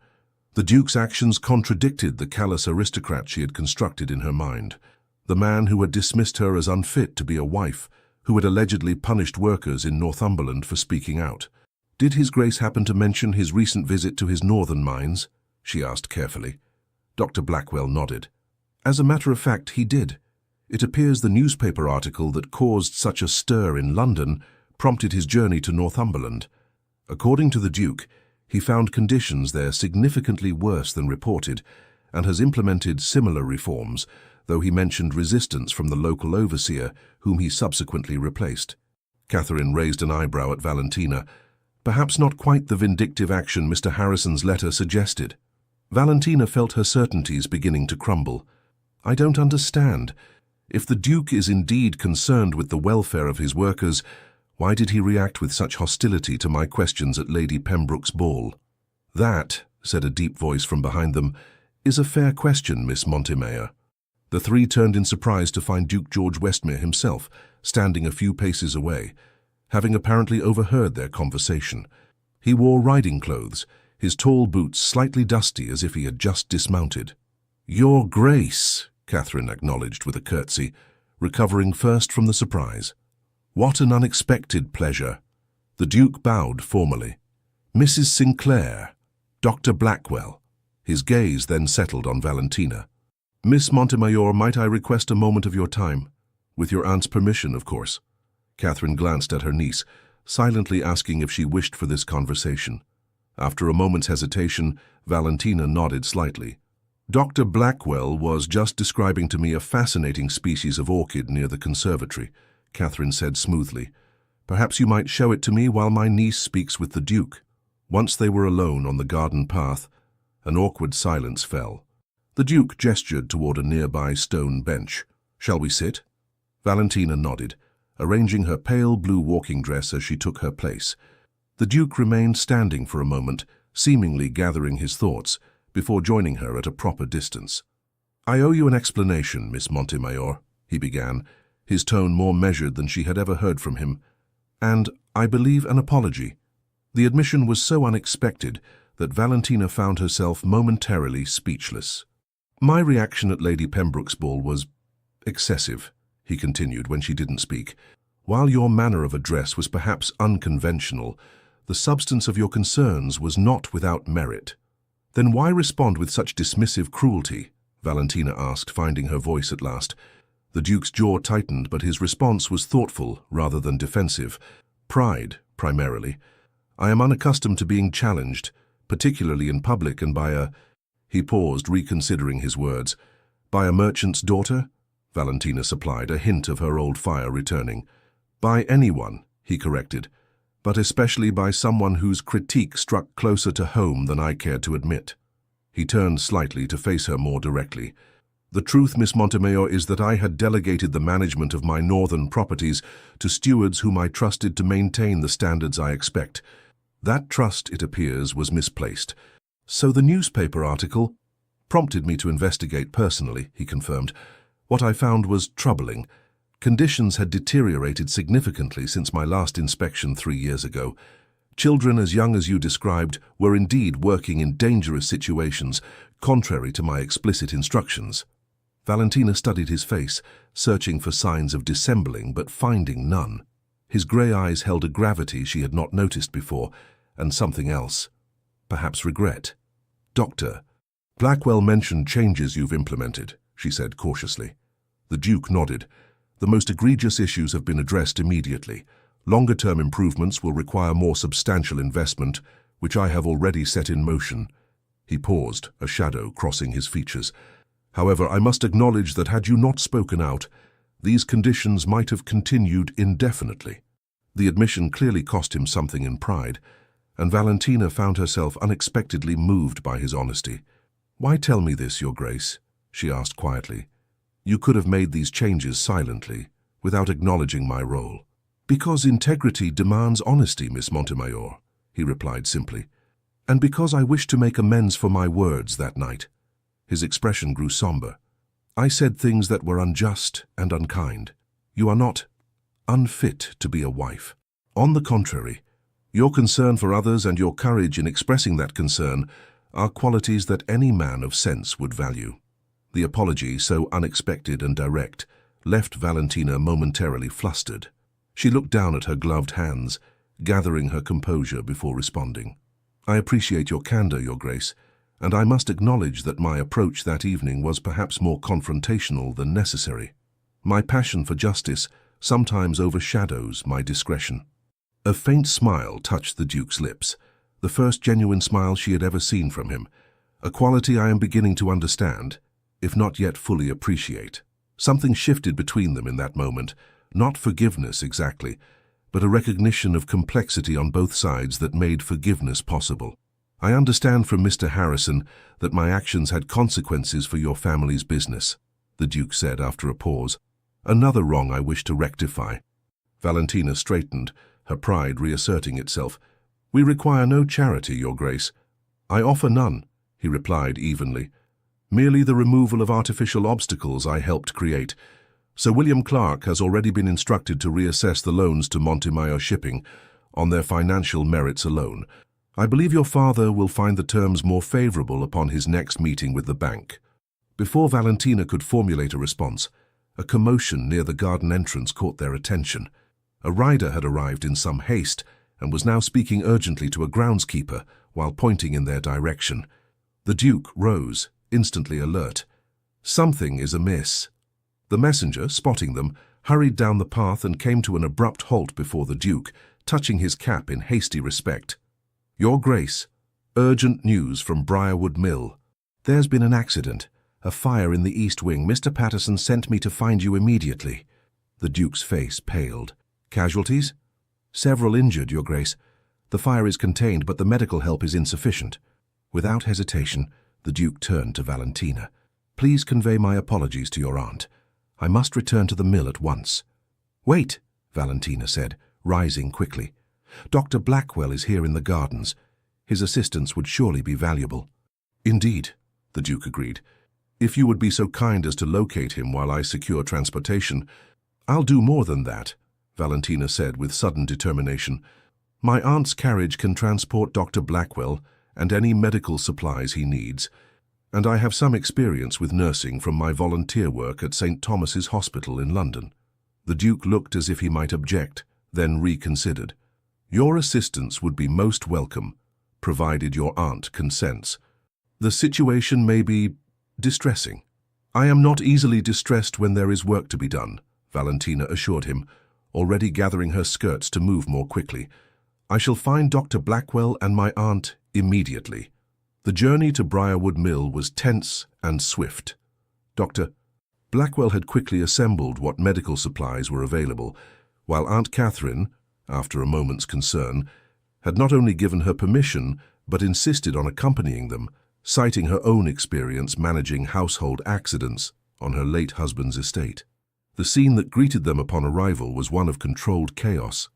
The Duke's actions contradicted the callous aristocrat she had constructed in her mind, the man who had dismissed her as unfit to be a wife, who had allegedly punished workers in Northumberland for speaking out. Did His Grace happen to mention his recent visit to his northern mines? She asked carefully. Dr. Blackwell nodded. As a matter of fact, he did. It appears the newspaper article that caused such a stir in London prompted his journey to Northumberland. According to the Duke, he found conditions there significantly worse than reported and has implemented similar reforms, though he mentioned resistance from the local overseer, whom he subsequently replaced. Catherine raised an eyebrow at Valentina, perhaps not quite the vindictive action Mr. Harrison's letter suggested. Valentina felt her certainties beginning to crumble. I don't understand. If the Duke is indeed concerned with the welfare of his workers, why did he react with such hostility to my questions at Lady Pembroke's ball? That, said a deep voice from behind them, is a fair question, Miss Montemayor. The three turned in surprise to find Duke George Westmere himself, standing a few paces away, having apparently overheard their conversation. He wore riding clothes, his tall boots slightly dusty as if he had just dismounted. Your Grace, Catherine acknowledged with a curtsy, recovering first from the surprise. What an unexpected pleasure. The Duke bowed formally. Mrs. Sinclair, Dr. Blackwell. His gaze then settled on Valentina. Miss Montemayor, might I request a moment of your time? With your aunt's permission, of course. Catherine glanced at her niece, silently asking if she wished for this conversation. After a moment's hesitation, Valentina nodded slightly. Dr. Blackwell was just describing to me a fascinating species of orchid near the conservatory, Catherine said smoothly. Perhaps you might show it to me while my niece speaks with the Duke. Once they were alone on the garden path, an awkward silence fell. The Duke gestured toward a nearby stone bench. Shall we sit? Valentina nodded, arranging her pale blue walking dress as she took her place. The Duke remained standing for a moment, seemingly gathering his thoughts, before joining her at a proper distance. I owe you an explanation, Miss Montemayor, he began, his tone more measured than she had ever heard from him, and, I believe, an apology. The admission was so unexpected that Valentina found herself momentarily speechless. My reaction at Lady Pembroke's ball was excessive, he continued when she didn't speak. While your manner of address was perhaps unconventional, the substance of your concerns was not without merit. Then why respond with such dismissive cruelty? Valentina asked, finding her voice at last. The Duke's jaw tightened, but his response was thoughtful rather than defensive. Pride, primarily. I am unaccustomed to being challenged, particularly in public and by a... He paused, reconsidering his words. By a merchant's daughter? Valentina supplied, a hint of her old fire returning. By anyone, he corrected, but especially by someone whose critique struck closer to home than I cared to admit. He turned slightly to face her more directly. The truth, Miss Montemayor, is that I had delegated the management of my northern properties to stewards whom I trusted to maintain the standards I expect. That trust, it appears, was misplaced. So the newspaper article prompted me to investigate personally, he confirmed. What I found was troubling. Conditions had deteriorated significantly since my last inspection 3 years ago. Children as young as you described were indeed working in dangerous situations, contrary to my explicit instructions. Valentina studied his face, searching for signs of dissembling but finding none. His grey eyes held a gravity she had not noticed before, and something else. Perhaps regret. "Doctor, Blackwell mentioned changes you've implemented," she said cautiously. The Duke nodded. "The most egregious issues have been addressed immediately. Longer-term improvements will require more substantial investment, which I have already set in motion." He paused, a shadow crossing his features. "However, I must acknowledge that had you not spoken out, these conditions might have continued indefinitely." The admission clearly cost him something in pride, and Valentina found herself unexpectedly moved by his honesty. "Why tell me this, Your Grace?" she asked quietly. "You could have made these changes silently, without acknowledging my role." "Because integrity demands honesty, Miss Montemayor," he replied simply. "And because I wish to make amends for my words that night." His expression grew somber. "I said things that were unjust and unkind. You are not unfit to be a wife. On the contrary, your concern for others and your courage in expressing that concern are qualities that any man of sense would value." The apology, so unexpected and direct, left Valentina momentarily flustered. She looked down at her gloved hands, gathering her composure before responding. "I appreciate your candor, Your Grace, and I must acknowledge that my approach that evening was perhaps more confrontational than necessary. My passion for justice sometimes overshadows my discretion." A faint smile touched the Duke's lips, the first genuine smile she had ever seen from him, a quality I am beginning to understand, if not yet fully appreciate. Something shifted between them in that moment, not forgiveness exactly, but a recognition of complexity on both sides that made forgiveness possible. "I understand from Mr. Harrison that my actions had consequences for your family's business," the Duke said after a pause. "Another wrong I wish to rectify." Valentina straightened, her pride reasserting itself. "We require no charity, Your Grace." "I offer none," he replied evenly. "Merely the removal of artificial obstacles I helped create. Sir William Clark has already been instructed to reassess the loans to Montemayor Shipping on their financial merits alone. I believe your father will find the terms more favorable upon his next meeting with the bank." Before Valentina could formulate a response, a commotion near the garden entrance caught their attention. A rider had arrived in some haste and was now speaking urgently to a groundskeeper while pointing in their direction. The Duke rose, instantly alert. Something is amiss. The messenger, spotting them, hurried down the path and came to an abrupt halt before the Duke, touching his cap in hasty respect. "Your Grace, urgent news from Briarwood Mill. There's been an accident, a fire in the east wing. Mr. Patterson sent me to find you immediately." The Duke's face paled. "Casualties?" "Several injured, Your Grace. The fire is contained, but the medical help is insufficient." Without hesitation, the Duke turned to Valentina. "Please convey my apologies to your aunt. I must return to the mill at once." "Wait," Valentina said, rising quickly. "Dr. Blackwell is here in the gardens. His assistance would surely be valuable." "Indeed," the Duke agreed. "If you would be so kind as to locate him while I secure transportation." "I'll do more than that," Valentina said with sudden determination. "My aunt's carriage can transport Dr. Blackwell and any medical supplies he needs, and I have some experience with nursing from my volunteer work at St. Thomas's Hospital in London." The Duke looked as if he might object, then reconsidered. "Your assistance would be most welcome, provided your aunt consents. The situation may be distressing." "I am not easily distressed when there is work to be done," Valentina assured him, already gathering her skirts to move more quickly. "I shall find Dr. Blackwell and my aunt immediately." The journey to Briarwood Mill was tense and swift. Dr. Blackwell had quickly assembled what medical supplies were available, while Aunt Catherine, after a moment's concern, had not only given her permission but insisted on accompanying them, citing her own experience managing household accidents on her late husband's estate. The scene that greeted them upon arrival was one of controlled chaos.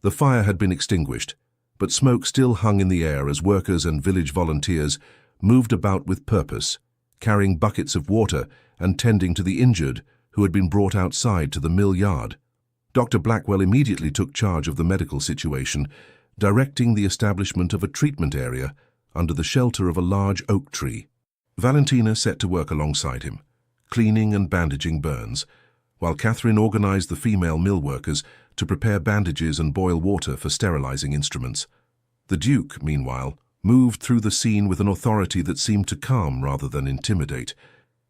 The fire had been extinguished, but smoke still hung in the air as workers and village volunteers moved about with purpose, carrying buckets of water and tending to the injured who had been brought outside to the mill yard. Dr. Blackwell immediately took charge of the medical situation, directing the establishment of a treatment area under the shelter of a large oak tree. Valentina set to work alongside him, cleaning and bandaging burns, while Catherine organized the female mill workers to prepare bandages and boil water for sterilizing instruments. The Duke, meanwhile, moved through the scene with an authority that seemed to calm rather than intimidate.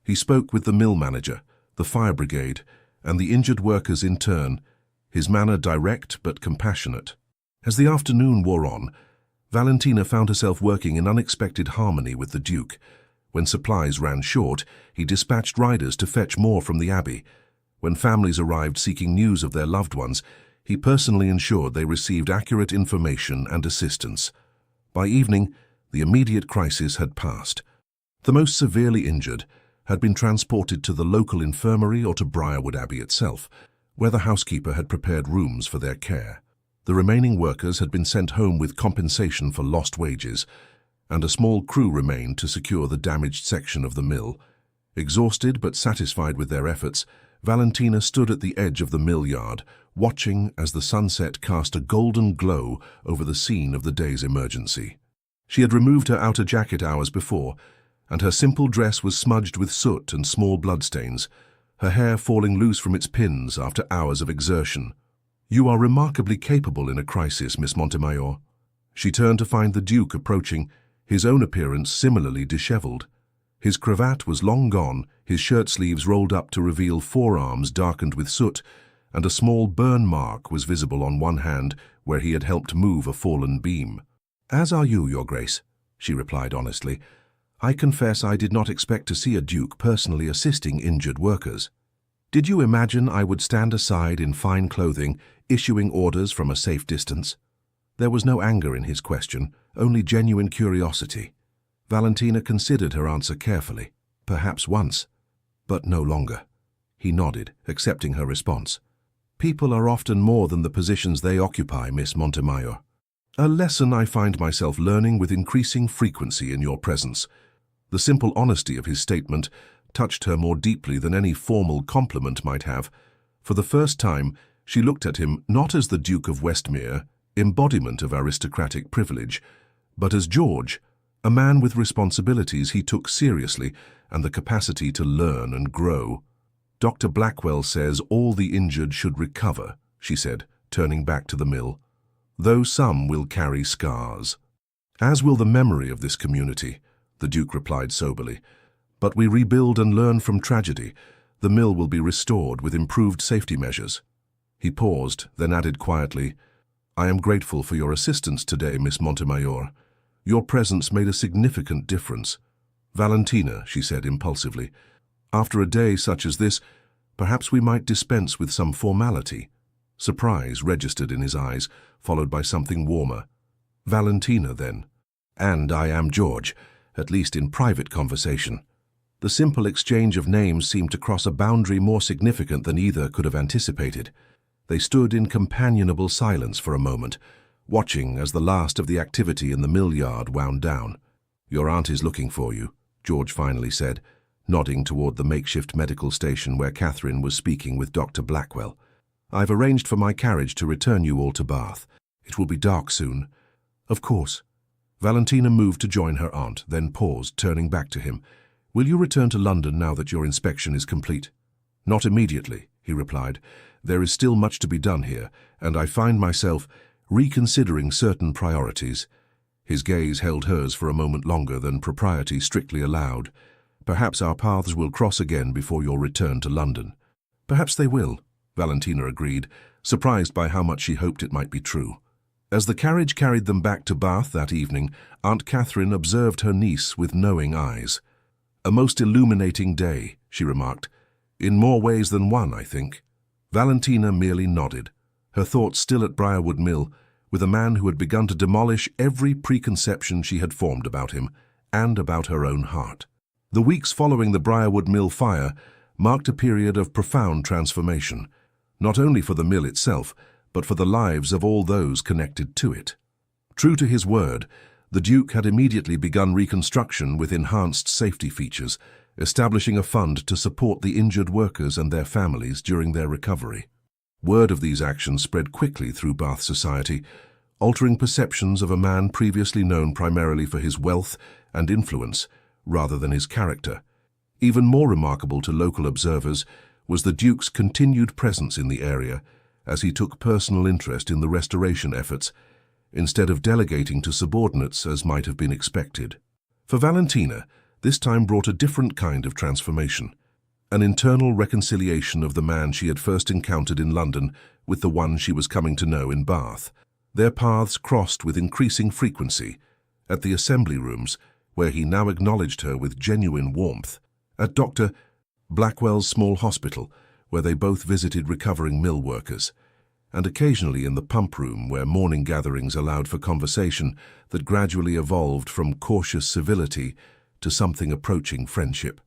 He spoke with the mill manager, the fire brigade, and the injured workers in turn, his manner direct but compassionate. As the afternoon wore on, Valentina found herself working in unexpected harmony with the Duke. When supplies ran short, he dispatched riders to fetch more from the abbey. When families arrived seeking news of their loved ones, he personally ensured they received accurate information and assistance. By evening, the immediate crisis had passed. The most severely injured had been transported to the local infirmary or to Briarwood Abbey itself, where the housekeeper had prepared rooms for their care. The remaining workers had been sent home with compensation for lost wages, and a small crew remained to secure the damaged section of the mill. Exhausted but satisfied with their efforts, Valentina stood at the edge of the mill yard, watching as the sunset cast a golden glow over the scene of the day's emergency. She had removed her outer jacket hours before, and her simple dress was smudged with soot and small bloodstains, her hair falling loose from its pins after hours of exertion. "You are remarkably capable in a crisis, Miss Montemayor." She turned to find the Duke approaching, his own appearance similarly disheveled. His cravat was long gone, his shirt sleeves rolled up to reveal forearms darkened with soot, and a small burn mark was visible on one hand where he had helped move a fallen beam. "As are you, Your Grace," she replied honestly. "I confess I did not expect to see a Duke personally assisting injured workers. Did you imagine I would stand aside in fine clothing, issuing orders from a safe distance?" There was no anger in his question, only genuine curiosity. Valentina considered her answer carefully, perhaps once, but no longer. He nodded, accepting her response. "People are often more than the positions they occupy, Miss Montemayor. A lesson I find myself learning with increasing frequency in your presence." The simple honesty of his statement touched her more deeply than any formal compliment might have. For the first time, she looked at him not as the Duke of Westmere, embodiment of aristocratic privilege, but as George, a man with responsibilities he took seriously and the capacity to learn and grow. "Dr. Blackwell says all the injured should recover," she said, turning back to the mill, "though some will carry scars. As will the memory of this community," the Duke replied soberly. "But we rebuild and learn from tragedy. The mill will be restored with improved safety measures." He paused, then added quietly, "I am grateful for your assistance today, Miss Montemayor. Your presence made a significant difference." "Valentina," she said impulsively, "after a day such as this, perhaps we might dispense with some formality." Surprise registered in his eyes, followed by something warmer. "Valentina, then." "And I am George, at least in private conversation." The simple exchange of names seemed to cross a boundary more significant than either could have anticipated. They stood in companionable silence for a moment, watching as the last of the activity in the mill yard wound down. "Your aunt is looking for you," George finally said, nodding toward the makeshift medical station where Catherine was speaking with Dr. Blackwell. "I've arranged for my carriage to return you all to Bath. It will be dark soon." "Of course." Valentina moved to join her aunt, then paused, turning back to him. "Will you return to London now that your inspection is complete?" "Not immediately," he replied. "There is still much to be done here, and I find myself reconsidering certain priorities." His gaze held hers for a moment longer than propriety strictly allowed. "Perhaps our paths will cross again before your return to London." "Perhaps they will," Valentina agreed, surprised by how much she hoped it might be true. As the carriage carried them back to Bath that evening, Aunt Catherine observed her niece with knowing eyes. "A most illuminating day," she remarked. "In more ways than one, I think." Valentina merely nodded, her thoughts still at Briarwood Mill, with a man who had begun to demolish every preconception she had formed about him and about her own heart. The weeks following the Briarwood Mill fire marked a period of profound transformation, not only for the mill itself, but for the lives of all those connected to it. True to his word, the Duke had immediately begun reconstruction with enhanced safety features, establishing a fund to support the injured workers and their families during their recovery. Word of these actions spread quickly through Bath society, altering perceptions of a man previously known primarily for his wealth and influence rather than his character. Even more remarkable to local observers was the Duke's continued presence in the area as he took personal interest in the restoration efforts, instead of delegating to subordinates as might have been expected. For Valentina, this time brought a different kind of transformation, an internal reconciliation of the man she had first encountered in London with the one she was coming to know in Bath. Their paths crossed with increasing frequency, at the assembly rooms, where he now acknowledged her with genuine warmth, at Dr. Blackwell's small hospital, where they both visited recovering mill workers, and occasionally in the pump room where morning gatherings allowed for conversation that gradually evolved from cautious civility to something approaching friendship.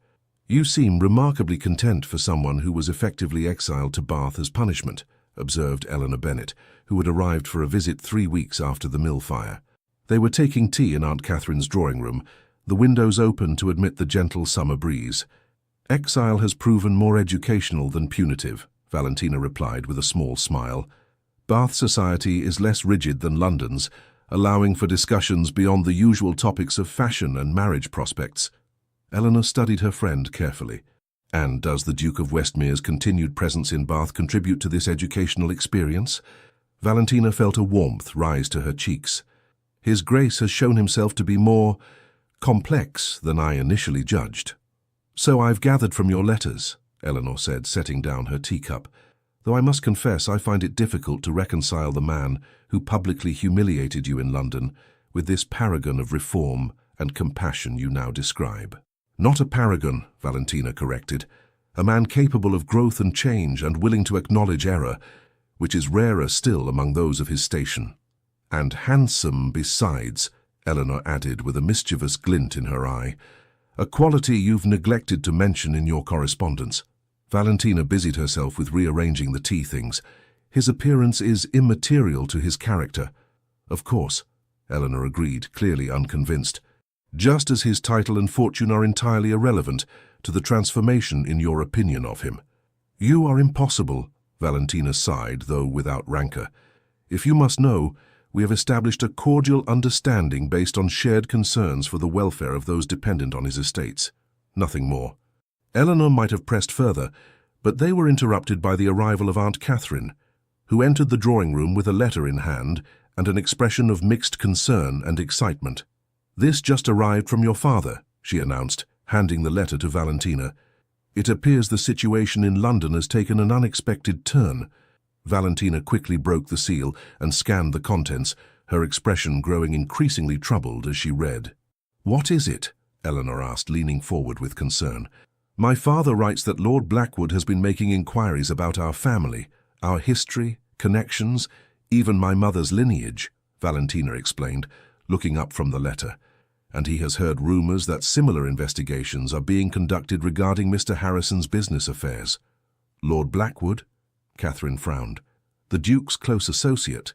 "You seem remarkably content for someone who was effectively exiled to Bath as punishment," observed Eleanor Bennet, who had arrived for a visit 3 weeks after the mill fire. They were taking tea in Aunt Catherine's drawing room, the windows open to admit the gentle summer breeze. "Exile has proven more educational than punitive," Valentina replied with a small smile. "Bath society is less rigid than London's, allowing for discussions beyond the usual topics of fashion and marriage prospects." Eleanor studied her friend carefully. "And does the Duke of Westmere's continued presence in Bath contribute to this educational experience?" Valentina felt a warmth rise to her cheeks. "His Grace has shown himself to be more complex than I initially judged." "So I've gathered from your letters," Eleanor said, setting down her teacup, "though I must confess I find it difficult to reconcile the man who publicly humiliated you in London with this paragon of reform and compassion you now describe." "Not a paragon," Valentina corrected. "A man capable of growth and change and willing to acknowledge error, which is rarer still among those of his station. And handsome besides," Eleanor added with a mischievous glint in her eye, "a quality you've neglected to mention in your correspondence." Valentina busied herself with rearranging the tea things. "His appearance is immaterial to his character." "Of course," Eleanor agreed, clearly unconvinced. "Just as his title and fortune are entirely irrelevant to the transformation in your opinion of him." "You are impossible," Valentina sighed, though without rancor. "If you must know, we have established a cordial understanding based on shared concerns for the welfare of those dependent on his estates. Nothing more." Eleanor might have pressed further, but they were interrupted by the arrival of Aunt Catherine, who entered the drawing room with a letter in hand and an expression of mixed concern and excitement. "This just arrived from your father," she announced, handing the letter to Valentina. "It appears the situation in London has taken an unexpected turn." Valentina quickly broke the seal and scanned the contents, her expression growing increasingly troubled as she read. "What is it?" Eleanor asked, leaning forward with concern. "My father writes that Lord Blackwood has been making inquiries about our family, our history, connections, even my mother's lineage," Valentina explained, looking up from the letter. "And he has heard rumors that similar investigations are being conducted regarding Mr. Harrison's business affairs." "Lord Blackwood?" Catherine frowned. "The Duke's close associate?"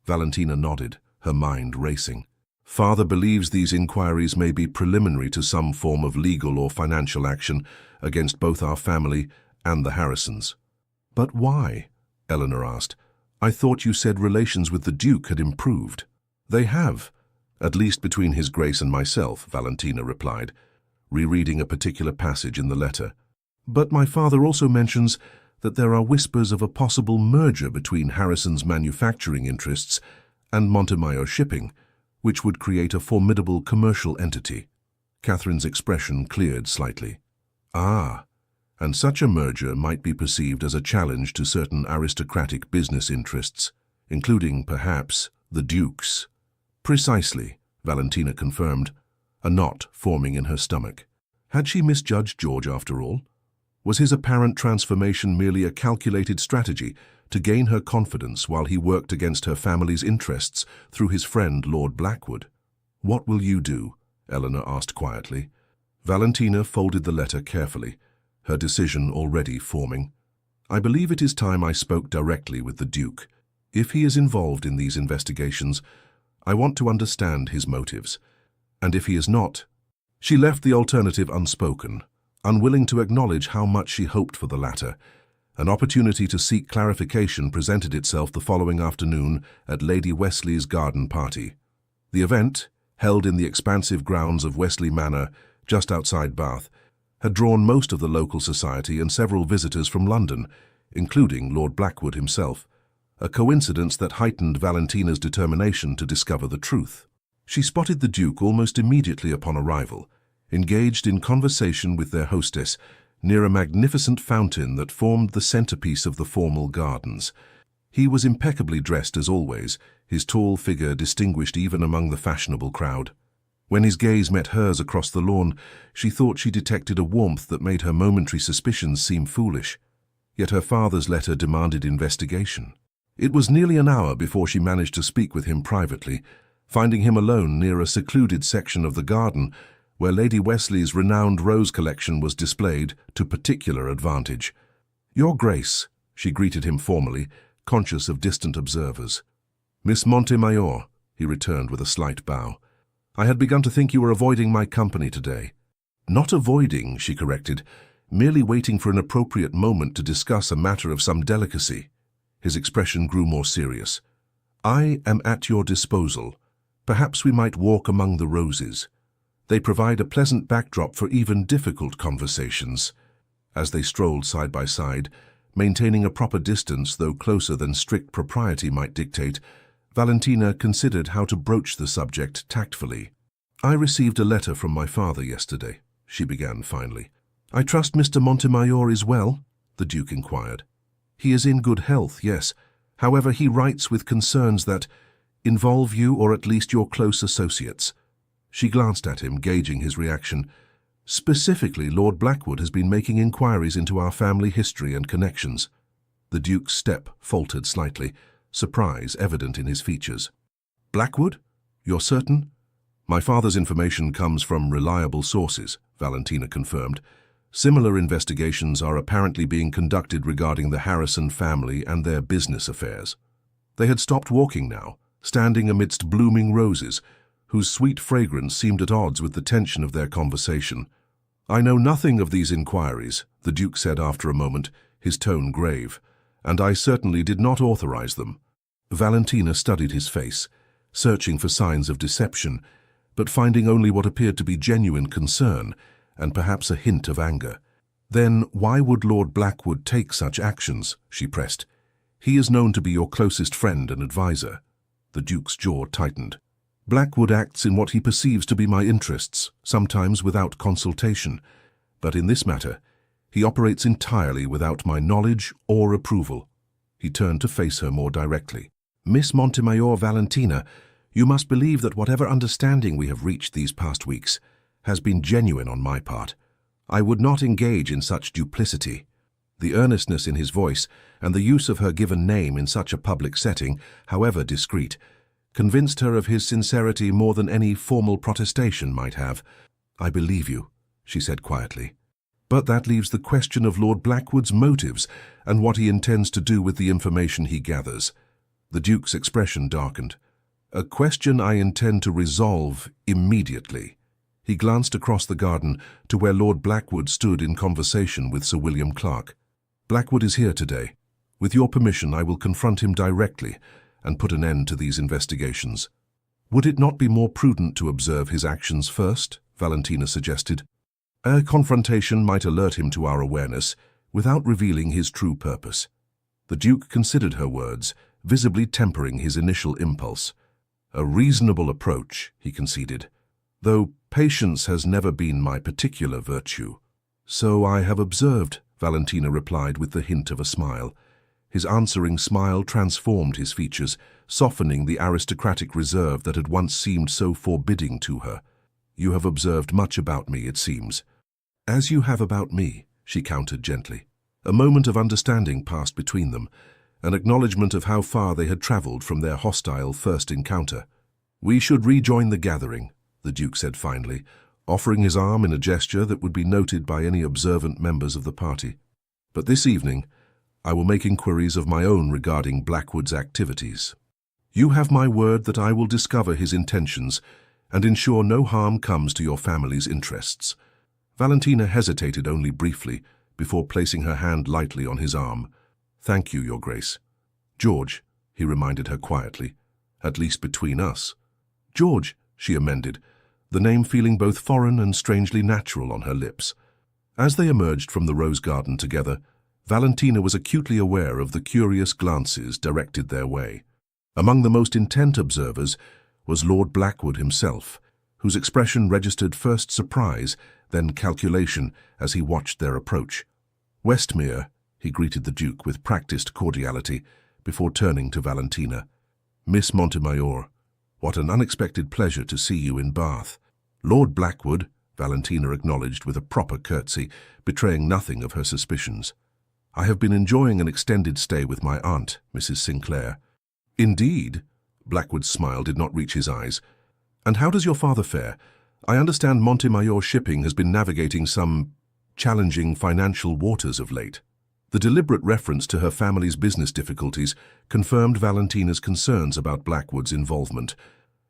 Valentina nodded, her mind racing. "Father believes these inquiries may be preliminary to some form of legal or financial action against both our family and the Harrisons." "But why?" Eleanor asked. "I thought you said relations with the Duke had improved." "They have, at least between His Grace and myself," Valentina replied, rereading a particular passage in the letter. "But my father also mentions that there are whispers of a possible merger between Harrison's manufacturing interests and Montemayor Shipping, which would create a formidable commercial entity." Catherine's expression cleared slightly. "Ah, and such a merger might be perceived as a challenge to certain aristocratic business interests, including, perhaps, the Duke's." "Precisely," Valentina confirmed, a knot forming in her stomach. Had she misjudged George after all? Was his apparent transformation merely a calculated strategy to gain her confidence while he worked against her family's interests through his friend Lord Blackwood? "What will you do?" Eleanor asked quietly. Valentina folded the letter carefully, her decision already forming. "I believe it is time I spoke directly with the Duke. If he is involved in these investigations, I want to understand his motives. And if he is not—" She left the alternative unspoken, unwilling to acknowledge how much she hoped for the latter. An opportunity to seek clarification presented itself the following afternoon at Lady Wesley's garden party. The event, held in the expansive grounds of Wesley Manor, just outside Bath, had drawn most of the local society and several visitors from London, including Lord Blackwood himself, a coincidence that heightened Valentina's determination to discover the truth. She spotted the Duke almost immediately upon arrival, engaged in conversation with their hostess, near a magnificent fountain that formed the centerpiece of the formal gardens. He was impeccably dressed as always, his tall figure distinguished even among the fashionable crowd. When his gaze met hers across the lawn, she thought she detected a warmth that made her momentary suspicions seem foolish. Yet her father's letter demanded investigation. It was nearly an hour before she managed to speak with him privately, finding him alone near a secluded section of the garden where Lady Wesley's renowned rose collection was displayed to particular advantage. "Your Grace," she greeted him formally, conscious of distant observers. "Miss Montemayor," he returned with a slight bow. "I had begun to think you were avoiding my company today." "Not avoiding," she corrected, "merely waiting for an appropriate moment to discuss a matter of some delicacy." His expression grew more serious. "I am at your disposal. Perhaps we might walk among the roses. They provide a pleasant backdrop for even difficult conversations." As they strolled side by side, maintaining a proper distance though closer than strict propriety might dictate, Valentina considered how to broach the subject tactfully. "I received a letter from my father yesterday," she began finally. "I trust Mr. Montemayor is well?" the Duke inquired. "He is in good health, yes. However, he writes with concerns that involve you or at least your close associates." She glanced at him, gauging his reaction. "Specifically, Lord Blackwood has been making inquiries into our family history and connections." The Duke's step faltered slightly, surprise evident in his features. "Blackwood? You're certain?" "My father's information comes from reliable sources," Valentina confirmed. "Similar investigations are apparently being conducted regarding the Harrison family and their business affairs." They had stopped walking now, standing amidst blooming roses, whose sweet fragrance seemed at odds with the tension of their conversation. "I know nothing of these inquiries," the Duke said after a moment, his tone grave, "and I certainly did not authorize them." Valentina studied his face, searching for signs of deception, but finding only what appeared to be genuine concern, and perhaps a hint of anger. "Then why would Lord Blackwood take such actions?" she pressed. "He is known to be your closest friend and advisor." The Duke's jaw tightened. "Blackwood acts in what he perceives to be my interests, sometimes without consultation. But in this matter, he operates entirely without my knowledge or approval." He turned to face her more directly. "Miss Montemayor Valentina, you must believe that whatever understanding we have reached these past weeks has been genuine on my part. I would not engage in such duplicity." The earnestness in his voice and the use of her given name in such a public setting, however discreet, convinced her of his sincerity more than any formal protestation might have. "I believe you," she said quietly. "But that leaves the question of Lord Blackwood's motives and what he intends to do with the information he gathers." The Duke's expression darkened. "A question I intend to resolve immediately." He glanced across the garden to where Lord Blackwood stood in conversation with Sir William Clarke. "Blackwood is here today. With your permission, I will confront him directly and put an end to these investigations." "Would it not be more prudent to observe his actions first?" Valentina suggested. "A confrontation might alert him to our awareness without revealing his true purpose." The Duke considered her words, visibly tempering his initial impulse. "A reasonable approach," he conceded, "though patience has never been my particular virtue." "So I have observed," Valentina replied with the hint of a smile. His answering smile transformed his features, softening the aristocratic reserve that had once seemed so forbidding to her. "You have observed much about me, it seems." "As you have about me," she countered gently. A moment of understanding passed between them, an acknowledgement of how far they had travelled from their hostile first encounter. "We should rejoin the gathering," the Duke said finally, offering his arm in a gesture that would be noted by any observant members of the party. "But this evening, I will make inquiries of my own regarding Blackwood's activities. You have my word that I will discover his intentions and ensure no harm comes to your family's interests." Valentina hesitated only briefly before placing her hand lightly on his arm. "Thank you, Your Grace." "George," he reminded her quietly, "at least between us." "George," she amended, the name feeling both foreign and strangely natural on her lips. As they emerged from the rose garden together, Valentina was acutely aware of the curious glances directed their way. Among the most intent observers was Lord Blackwood himself, whose expression registered first surprise, then calculation as he watched their approach. "Westmere," he greeted the Duke with practiced cordiality before turning to Valentina. "Miss Montemayor, what an unexpected pleasure to see you in Bath." "Lord Blackwood," Valentina acknowledged with a proper curtsy, betraying nothing of her suspicions. "I have been enjoying an extended stay with my aunt, Mrs. Sinclair." "Indeed?" Blackwood's smile did not reach his eyes. "And how does your father fare? I understand Montemayor Shipping has been navigating some challenging financial waters of late." The deliberate reference to her family's business difficulties confirmed Valentina's concerns about Blackwood's involvement.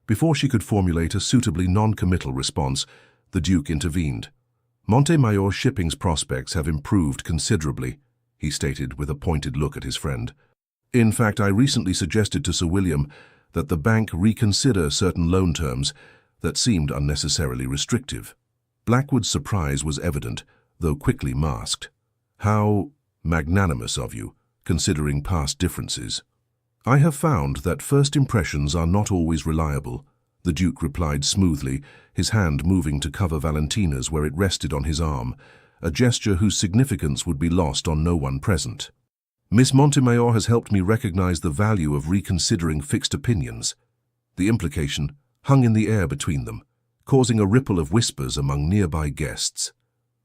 Before she could formulate a suitably non-committal response, the Duke intervened. "Montemayor Shipping's prospects have improved considerably," he stated with a pointed look at his friend. "In fact, I recently suggested to Sir William that the bank reconsider certain loan terms that seemed unnecessarily restrictive." Blackwood's surprise was evident, though quickly masked. "How magnanimous of you, considering past differences." "I have found that first impressions are not always reliable," the Duke replied smoothly, his hand moving to cover Valentina's where it rested on his arm, a gesture whose significance would be lost on no one present. "Miss Montemayor has helped me recognize the value of reconsidering fixed opinions." The implication hung in the air between them, causing a ripple of whispers among nearby guests.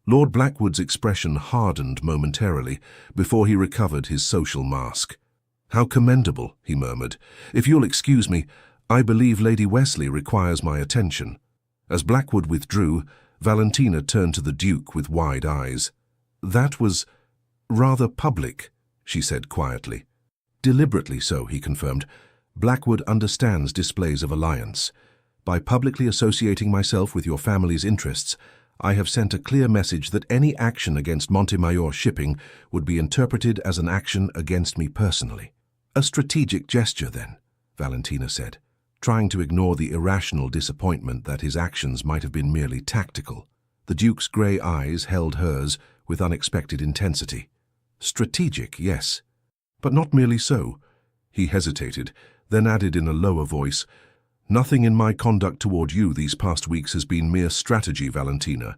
Lord Blackwood's expression hardened momentarily before he recovered his social mask. "How commendable," he murmured. "If you'll excuse me, I believe Lady Wesley requires my attention." As Blackwood withdrew, Valentina turned to the Duke with wide eyes. "That was rather public," she said quietly. "Deliberately so," he confirmed. "Blackwood understands displays of alliance. By publicly associating myself with your family's interests, I have sent a clear message that any action against Montemayor Shipping would be interpreted as an action against me personally." "A strategic gesture, then," Valentina said, trying to ignore the irrational disappointment that his actions might have been merely tactical. The Duke's grey eyes held hers with unexpected intensity. "Strategic, yes, but not merely so." He hesitated, then added in a lower voice, "Nothing in my conduct toward you these past weeks has been mere strategy, Valentina."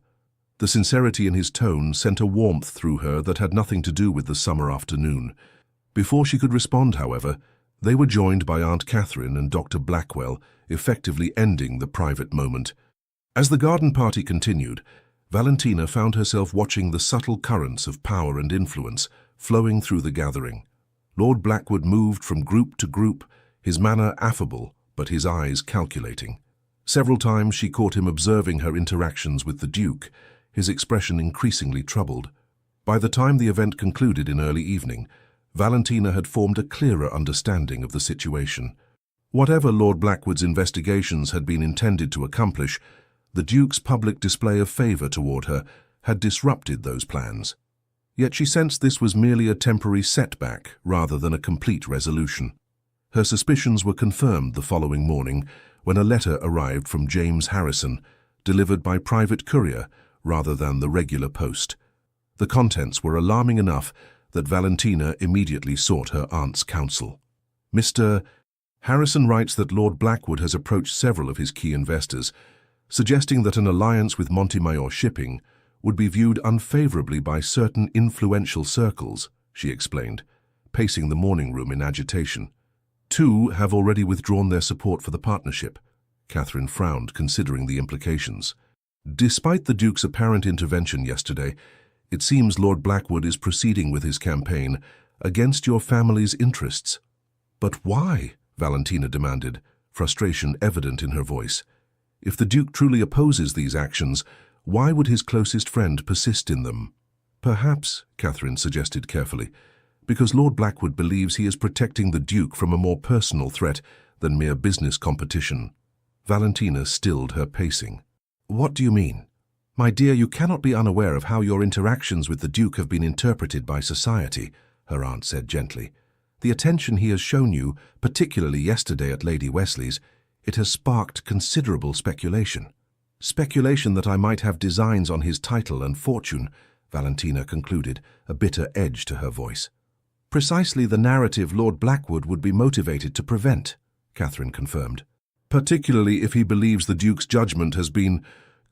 The sincerity in his tone sent a warmth through her that had nothing to do with the summer afternoon. Before she could respond, however, they were joined by Aunt Catherine and Dr. Blackwell, effectively ending the private moment. As the garden party continued, Valentina found herself watching the subtle currents of power and influence flowing through the gathering. Lord Blackwood moved from group to group, his manner affable, but his eyes calculating. Several times she caught him observing her interactions with the Duke, his expression increasingly troubled. By the time the event concluded in early evening, Valentina had formed a clearer understanding of the situation. Whatever Lord Blackwood's investigations had been intended to accomplish, the Duke's public display of favour toward her had disrupted those plans. Yet she sensed this was merely a temporary setback rather than a complete resolution. Her suspicions were confirmed the following morning when a letter arrived from James Harrison, delivered by private courier rather than the regular post. The contents were alarming enough that Valentina immediately sought her aunt's counsel. "Mr. Harrison writes that Lord Blackwood has approached several of his key investors, suggesting that an alliance with Montemayor Shipping would be viewed unfavourably by certain influential circles," she explained, pacing the morning room in agitation. "Two have already withdrawn their support for the partnership." Catherine frowned, considering the implications. "Despite the Duke's apparent intervention yesterday, it seems Lord Blackwood is proceeding with his campaign against your family's interests." "But why?" Valentina demanded, frustration evident in her voice. "If the Duke truly opposes these actions, why would his closest friend persist in them?" "Perhaps," Catherine suggested carefully, "because Lord Blackwood believes he is protecting the Duke from a more personal threat than mere business competition." Valentina stilled her pacing. "What do you mean?" My dear, you cannot be unaware of how your interactions with the Duke have been interpreted by society, her aunt said gently. The attention he has shown you, particularly yesterday at Lady Wesley's, it has sparked considerable speculation. Speculation that I might have designs on his title and fortune, Valentina concluded, a bitter edge to her voice. Precisely the narrative Lord Blackwood would be motivated to prevent, Catherine confirmed. Particularly if he believes the Duke's judgment has been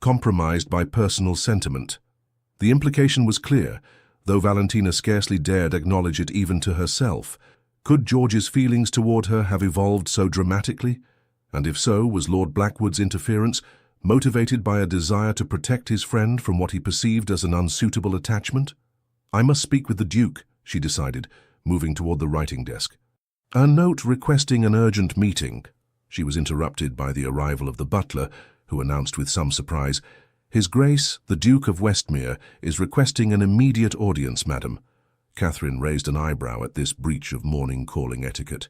compromised by personal sentiment. The implication was clear, though Valentina scarcely dared acknowledge it even to herself. Could George's feelings toward her have evolved so dramatically? And if so, was Lord Blackwood's interference motivated by a desire to protect his friend from what he perceived as an unsuitable attachment? I must speak with the Duke, she decided, moving toward the writing desk. A note requesting an urgent meeting. She was interrupted by the arrival of the butler, who announced with some surprise, His Grace, the Duke of Westmere, is requesting an immediate audience, madam. Catherine raised an eyebrow at this breach of morning calling etiquette.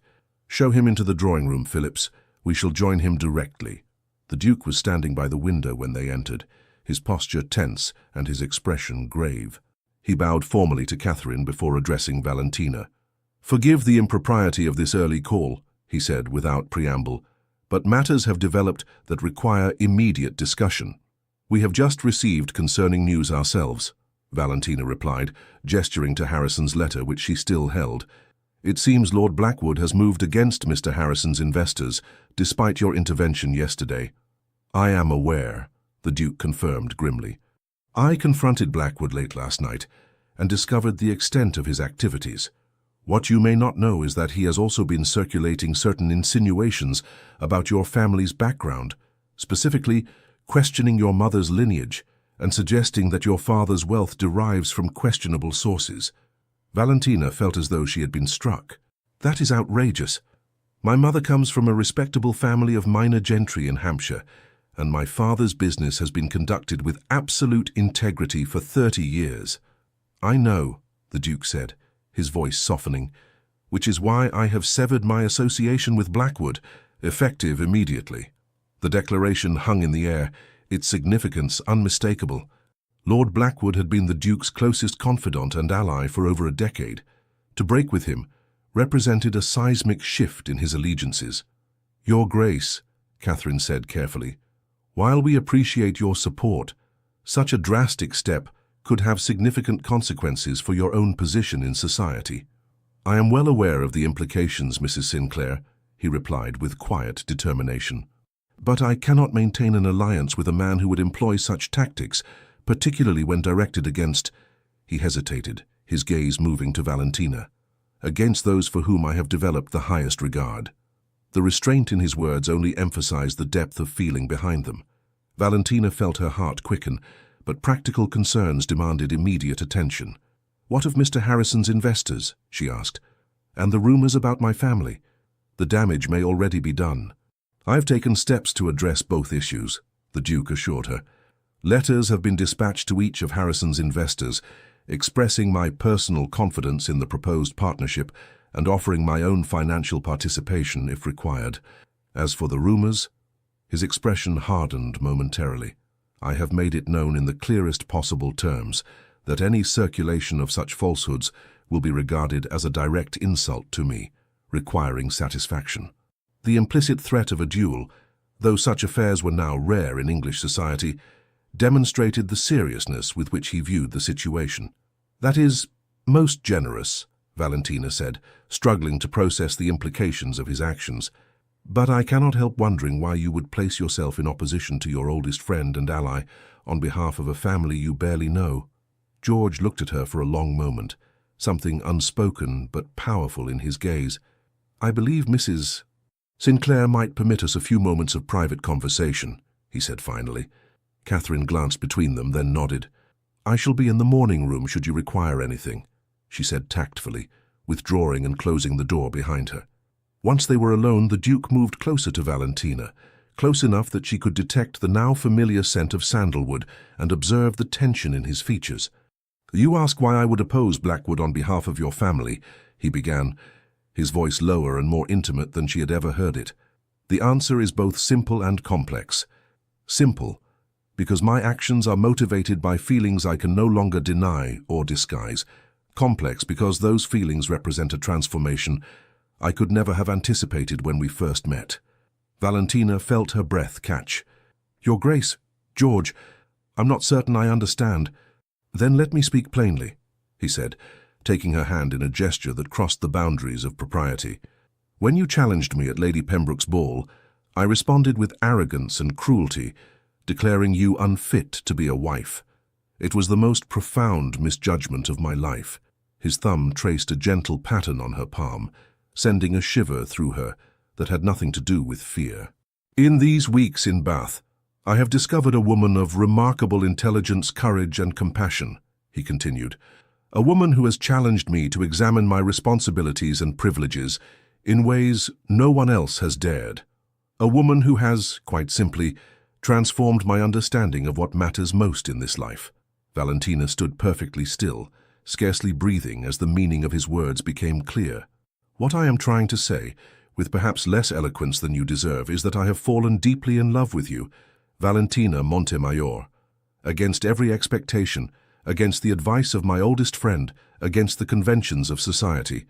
Show him into the drawing-room, Phillips. We shall join him directly. The Duke was standing by the window when they entered, his posture tense and his expression grave. He bowed formally to Catherine before addressing Valentina. Forgive the impropriety of this early call, he said without preamble, but matters have developed that require immediate discussion. We have just received concerning news ourselves, Valentina replied, gesturing to Harrison's letter which she still held. It seems Lord Blackwood has moved against Mr. Harrison's investors, despite your intervention yesterday. I am aware, the Duke confirmed grimly. I confronted Blackwood late last night and discovered the extent of his activities. What you may not know is that he has also been circulating certain insinuations about your family's background, specifically questioning your mother's lineage and suggesting that your father's wealth derives from questionable sources. Valentina felt as though she had been struck. That is outrageous. My mother comes from a respectable family of minor gentry in Hampshire, and my father's business has been conducted with absolute integrity for 30 years. I know, the Duke said, his voice softening, which is why I have severed my association with Blackwood, effective immediately. The declaration hung in the air, its significance unmistakable. Lord Blackwood had been the Duke's closest confidant and ally for over a decade. To break with him represented a seismic shift in his allegiances. Your Grace, Catherine said carefully, while we appreciate your support, such a drastic step could have significant consequences for your own position in society. I am well aware of the implications, Mrs. Sinclair, he replied with quiet determination. But I cannot maintain an alliance with a man who would employ such tactics, particularly when directed against— He hesitated, his gaze moving to Valentina. Against those for whom I have developed the highest regard. The restraint in his words only emphasized the depth of feeling behind them. Valentina felt her heart quicken, but practical concerns demanded immediate attention. What of Mr. Harrison's investors? She asked. And the rumors about my family? The damage may already be done. I've taken steps to address both issues, the Duke assured her. Letters have been dispatched to each of Harrison's investors, expressing my personal confidence in the proposed partnership and offering my own financial participation if required. As for the rumors, his expression hardened momentarily. I have made it known in the clearest possible terms that any circulation of such falsehoods will be regarded as a direct insult to me, requiring satisfaction. The implicit threat of a duel, though such affairs were now rare in English society, demonstrated the seriousness with which he viewed the situation. That is most generous, Valentina said, struggling to process the implications of his actions. But I cannot help wondering why you would place yourself in opposition to your oldest friend and ally on behalf of a family you barely know. George looked at her for a long moment, something unspoken but powerful in his gaze. I believe Mrs. Sinclair might permit us a few moments of private conversation, he said finally. Catherine glanced between them, then nodded. I shall be in the morning room should you require anything, she said tactfully, withdrawing and closing the door behind her. Once they were alone, the Duke moved closer to Valentina, close enough that she could detect the now familiar scent of sandalwood and observe the tension in his features. You ask why I would oppose Blackwood on behalf of your family, he began, his voice lower and more intimate than she had ever heard it. The answer is both simple and complex. Simple, because my actions are motivated by feelings I can no longer deny or disguise. Complex because those feelings represent a transformation I could never have anticipated when we first met. Valentina felt her breath catch. Your Grace, George, I'm not certain I understand. Then let me speak plainly, he said, taking her hand in a gesture that crossed the boundaries of propriety. When you challenged me at Lady Pembroke's ball, I responded with arrogance and cruelty, declaring you unfit to be a wife. It was the most profound misjudgment of my life. His thumb traced a gentle pattern on her palm, sending a shiver through her that had nothing to do with fear. In these weeks in Bath, I have discovered a woman of remarkable intelligence, courage, and compassion, he continued. A woman who has challenged me to examine my responsibilities and privileges in ways no one else has dared. A woman who has, quite simply, transformed my understanding of what matters most in this life. Valentina stood perfectly still, scarcely breathing as the meaning of his words became clear. What I am trying to say, with perhaps less eloquence than you deserve, is that I have fallen deeply in love with you, Valentina Montemayor. Against every expectation, against the advice of my oldest friend, against the conventions of society.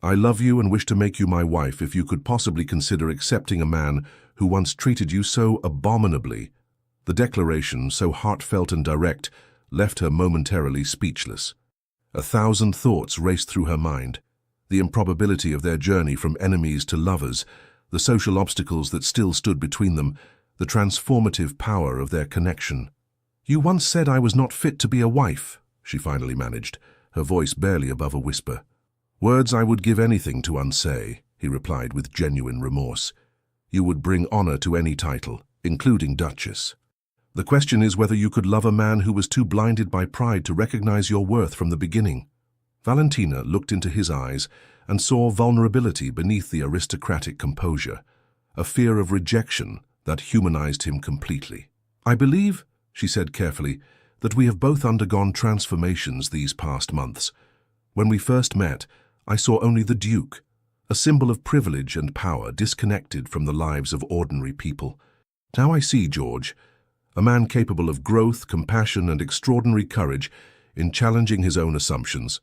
I love you and wish to make you my wife if you could possibly consider accepting a man who once treated you so abominably. The declaration, so heartfelt and direct, left her momentarily speechless. 1,000 thoughts raced through her mind. The improbability of their journey from enemies to lovers, the social obstacles that still stood between them, the transformative power of their connection. You once said I was not fit to be a wife, she finally managed, her voice barely above a whisper. Words I would give anything to unsay, he replied with genuine remorse. You would bring honor to any title, including Duchess. The question is whether you could love a man who was too blinded by pride to recognize your worth from the beginning. Valentina looked into his eyes and saw vulnerability beneath the aristocratic composure, a fear of rejection that humanized him completely. I believe, she said carefully, that we have both undergone transformations these past months. When we first met, I saw only the Duke, a symbol of privilege and power disconnected from the lives of ordinary people. Now I see George, a man capable of growth, compassion, and extraordinary courage in challenging his own assumptions.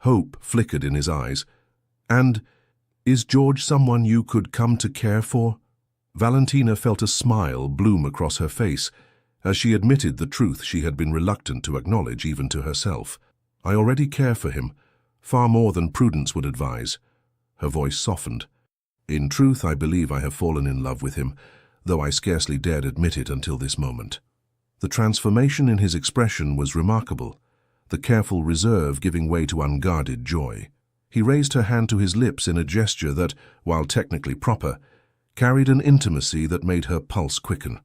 Hope flickered in his eyes. And is George someone you could come to care for? Valentina felt a smile bloom across her face as she admitted the truth she had been reluctant to acknowledge even to herself. I already care for him, far more than prudence would advise. Her voice softened. In truth, I believe I have fallen in love with him, though I scarcely dared admit it until this moment. The transformation in his expression was remarkable, the careful reserve giving way to unguarded joy. He raised her hand to his lips in a gesture that, while technically proper, carried an intimacy that made her pulse quicken.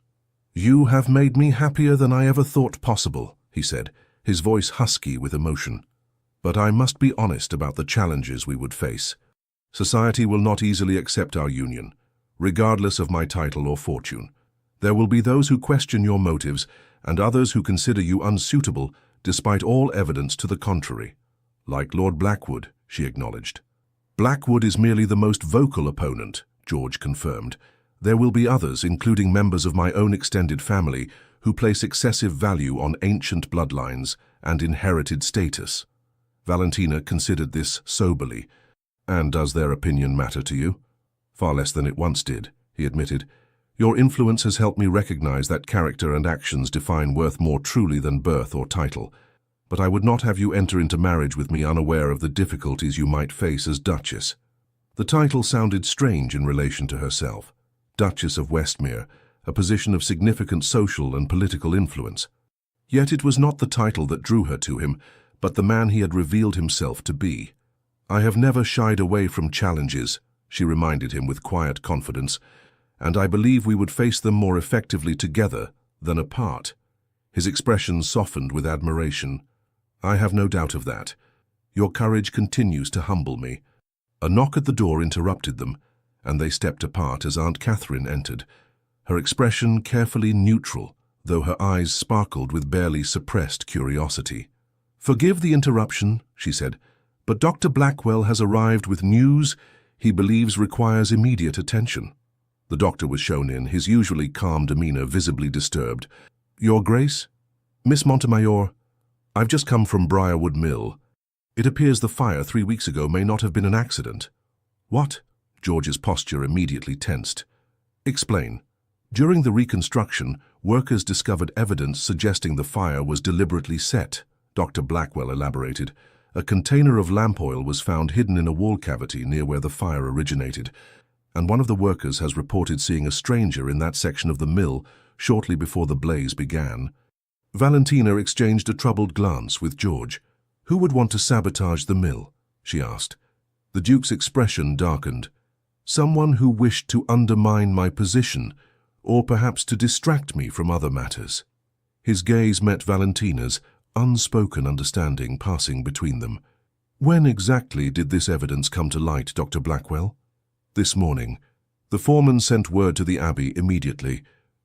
You have made me happier than I ever thought possible, he said, his voice husky with emotion. But I must be honest about the challenges we would face. Society will not easily accept our union, regardless of my title or fortune. There will be those who question your motives and others who consider you unsuitable despite all evidence to the contrary. Like Lord Blackwood, she acknowledged. Blackwood is merely the most vocal opponent, George confirmed. There will be others, including members of my own extended family, who place excessive value on ancient bloodlines and inherited status. Valentina considered this soberly. And does their opinion matter to you? Far less than it once did, he admitted. Your influence has helped me recognize that character and actions define worth more truly than birth or title. But I would not have you enter into marriage with me unaware of the difficulties you might face as Duchess. The title sounded strange in relation to herself. Duchess of Westmere, a position of significant social and political influence. Yet it was not the title that drew her to him, but the man he had revealed himself to be. I have never shied away from challenges, she reminded him with quiet confidence, and I believe we would face them more effectively together than apart. His expression softened with admiration. I have no doubt of that. Your courage continues to humble me. A knock at the door interrupted them, and they stepped apart as Aunt Catherine entered, her expression carefully neutral, though her eyes sparkled with barely suppressed curiosity. Forgive the interruption, she said, but Dr. Blackwell has arrived with news he believes requires immediate attention. The doctor was shown in, his usually calm demeanor visibly disturbed. Your Grace? Miss Montemayor, I've just come from Briarwood Mill. It appears the fire 3 weeks ago may not have been an accident. What? George's posture immediately tensed. Explain. During the reconstruction, workers discovered evidence suggesting the fire was deliberately set, Dr. Blackwell elaborated. A container of lamp oil was found hidden in a wall cavity near where the fire originated, and one of the workers has reported seeing a stranger in that section of the mill shortly before the blaze began. Valentina exchanged a troubled glance with George. Who would want to sabotage the mill? She asked. The Duke's expression darkened. Someone who wished to undermine my position, or perhaps to distract me from other matters. His gaze met Valentina's, unspoken understanding passing between them. When exactly did this evidence come to light, Dr. Blackwell? This morning. The foreman sent word to the Abbey immediately,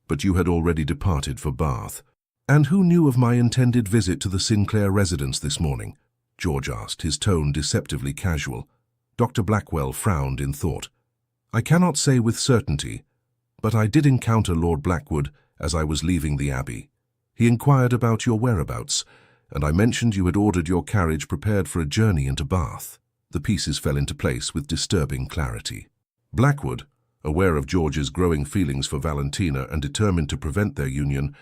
but you had already departed for Bath. And who knew of my intended visit to the Sinclair residence this morning? George asked, his tone deceptively casual. Dr. Blackwell frowned in thought. I cannot say with certainty, but I did encounter Lord Blackwood as I was leaving the Abbey. He inquired about your whereabouts, and I mentioned you had ordered your carriage prepared for a journey into Bath. The pieces fell into place with disturbing clarity. Blackwood, aware of George's growing feelings for Valentina and determined to prevent their union,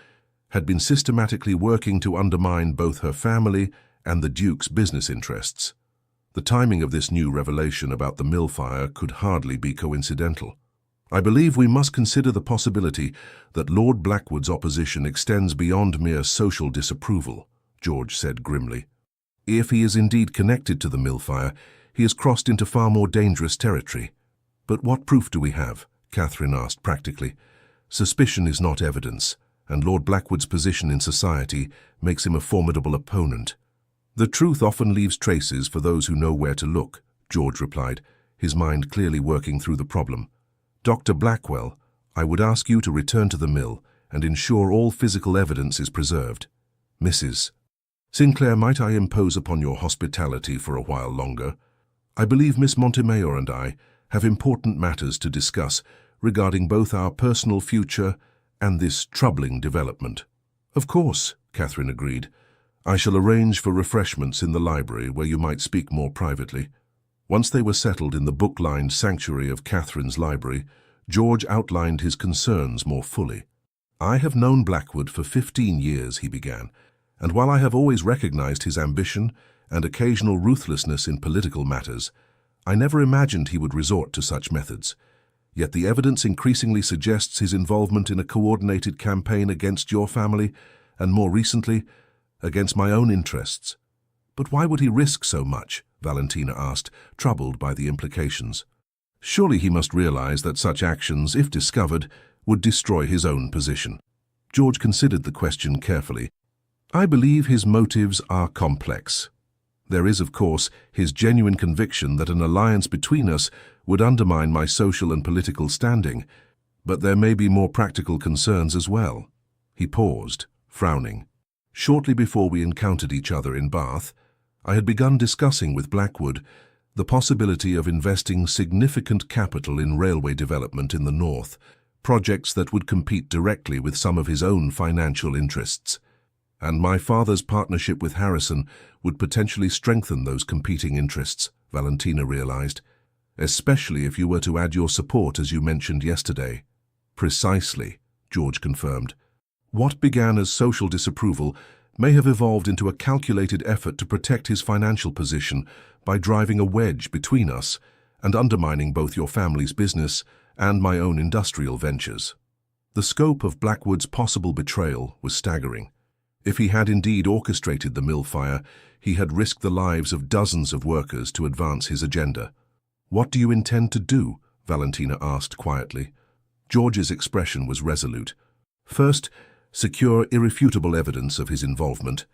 had been systematically working to undermine both her family and the Duke's business interests. The timing of this new revelation about the mill fire could hardly be coincidental. I believe we must consider the possibility that Lord Blackwood's opposition extends beyond mere social disapproval, George said grimly. If he is indeed connected to the mill fire, he has crossed into far more dangerous territory. But what proof do we have? Catherine asked practically. Suspicion is not evidence, and Lord Blackwood's position in society makes him a formidable opponent. The truth often leaves traces for those who know where to look, George replied, his mind clearly working through the problem. Dr. Blackwell, I would ask you to return to the mill and ensure all physical evidence is preserved. Mrs. Sinclair, might I impose upon your hospitality for a while longer? I believe Miss Montemayor and I have important matters to discuss regarding both our personal future and this troubling development. Of course, Catherine agreed. I shall arrange for refreshments in the library where you might speak more privately. Once they were settled in the book-lined sanctuary of Catherine's library, George outlined his concerns more fully. I have known Blackwood for 15 years, he began, and while I have always recognized his ambition and occasional ruthlessness in political matters, I never imagined he would resort to such methods. Yet the evidence increasingly suggests his involvement in a coordinated campaign against your family, and more recently, against my own interests. But why would he risk so much? Valentina asked, troubled by the implications. Surely he must realize that such actions, if discovered, would destroy his own position. George considered the question carefully. I believe his motives are complex. There is, of course, his genuine conviction that an alliance between us would undermine my social and political standing, but there may be more practical concerns as well. He paused, frowning. Shortly before we encountered each other in Bath, I had begun discussing with Blackwood the possibility of investing significant capital in railway development in the north, projects that would compete directly with some of his own financial interests. And my father's partnership with Harrison would potentially strengthen those competing interests, Valentina realized, especially if you were to add your support as you mentioned yesterday. Precisely, George confirmed. What began as social disapproval may have evolved into a calculated effort to protect his financial position by driving a wedge between us and undermining both your family's business and my own industrial ventures. The scope of Blackwood's possible betrayal was staggering. If he had indeed orchestrated the mill fire, he had risked the lives of dozens of workers to advance his agenda. What do you intend to do? Valentina asked quietly. George's expression was resolute. First, secure irrefutable evidence of his involvement.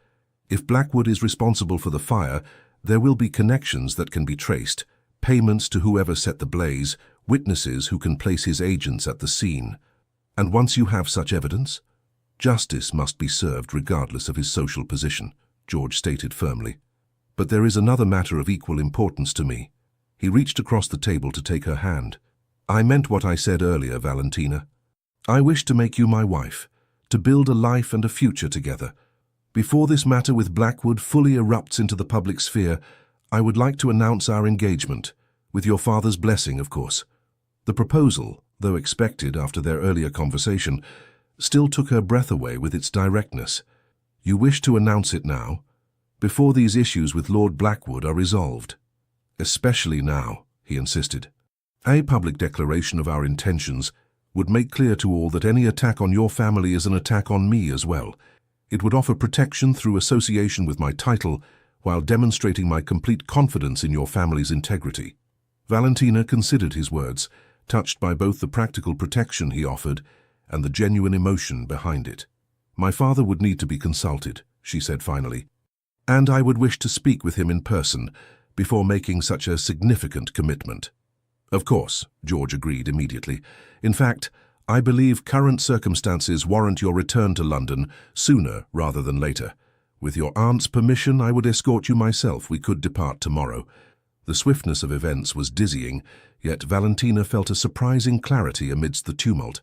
If Blackwood is responsible for the fire, there will be connections that can be traced, payments to whoever set the blaze, witnesses who can place his agents at the scene. And once you have such evidence, justice must be served regardless of his social position, George stated firmly. But there is another matter of equal importance to me. He reached across the table to take her hand. I meant what I said earlier, Valentina. I wish to make you my wife, to build a life and a future together. Before this matter with Blackwood fully erupts into the public sphere, I would like to announce our engagement, with your father's blessing, of course." The proposal, though expected after their earlier conversation, still took her breath away with its directness. "You wish to announce it now, before these issues with Lord Blackwood are resolved?" "Especially now," he insisted. "A public declaration of our intentions would make clear to all that any attack on your family is an attack on me as well. It would offer protection through association with my title, while demonstrating my complete confidence in your family's integrity." Valentina considered his words, touched by both the practical protection he offered and the genuine emotion behind it. "My father would need to be consulted," she said finally, "and I would wish to speak with him in person before making such a significant commitment." "Of course," George agreed immediately. "In fact, I believe current circumstances warrant your return to London sooner rather than later. With your aunt's permission, I would escort you myself. We could depart tomorrow." The swiftness of events was dizzying, yet Valentina felt a surprising clarity amidst the tumult.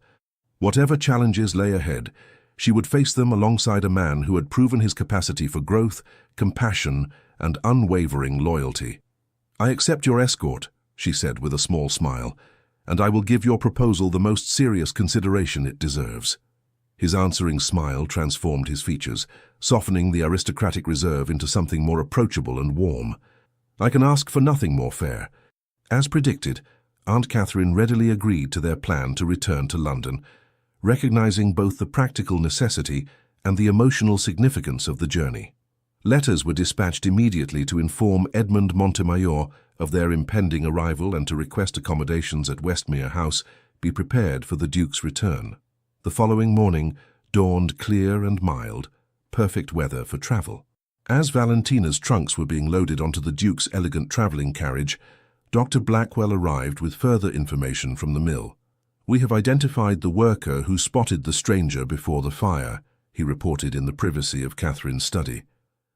Whatever challenges lay ahead, she would face them alongside a man who had proven his capacity for growth, compassion, and unwavering loyalty. "I accept your escort," she said with a small smile, "and I will give your proposal the most serious consideration it deserves." His answering smile transformed his features, softening the aristocratic reserve into something more approachable and warm. "I can ask for nothing more fair." As predicted, Aunt Catherine readily agreed to their plan to return to London, recognizing both the practical necessity and the emotional significance of the journey. Letters were dispatched immediately to inform Edmund Montemayor of their impending arrival and to request accommodations at Westmere House be prepared for the Duke's return. The following morning dawned clear and mild, perfect weather for travel. As Valentina's trunks were being loaded onto the Duke's elegant travelling carriage, Dr. Blackwell arrived with further information from the mill. "We have identified the worker who spotted the stranger before the fire," he reported in the privacy of Catherine's study.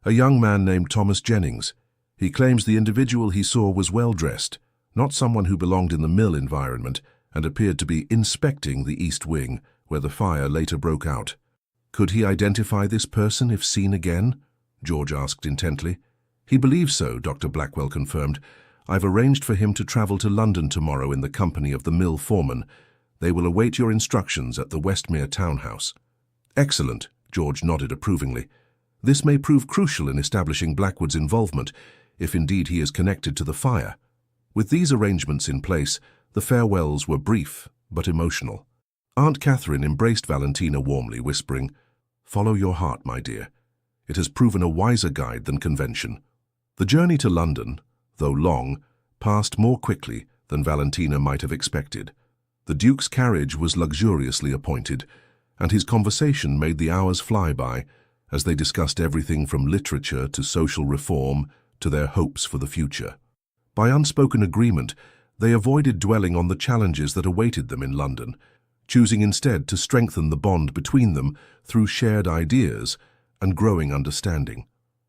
"A young man named Thomas Jennings. He claims the individual he saw was well-dressed, not someone who belonged in the mill environment, and appeared to be inspecting the east wing, where the fire later broke out." "Could he identify this person if seen again?" George asked intently. "He believes so," Dr. Blackwell confirmed. "I've arranged for him to travel to London tomorrow in the company of the mill foreman. They will await your instructions at the Westmere townhouse." "Excellent," George nodded approvingly. "This may prove crucial in establishing Blackwood's involvement, if indeed he is connected to the fire." With these arrangements in place, the farewells were brief but emotional. Aunt Catherine embraced Valentina warmly, whispering, "Follow your heart, my dear. It has proven a wiser guide than convention." The journey to London, though long, passed more quickly than Valentina might have expected. The Duke's carriage was luxuriously appointed, and his conversation made the hours fly by as they discussed everything from literature to social reform to their hopes for the future. By unspoken agreement, they avoided dwelling on the challenges that awaited them in London, choosing instead to strengthen the bond between them through shared ideas and growing understanding.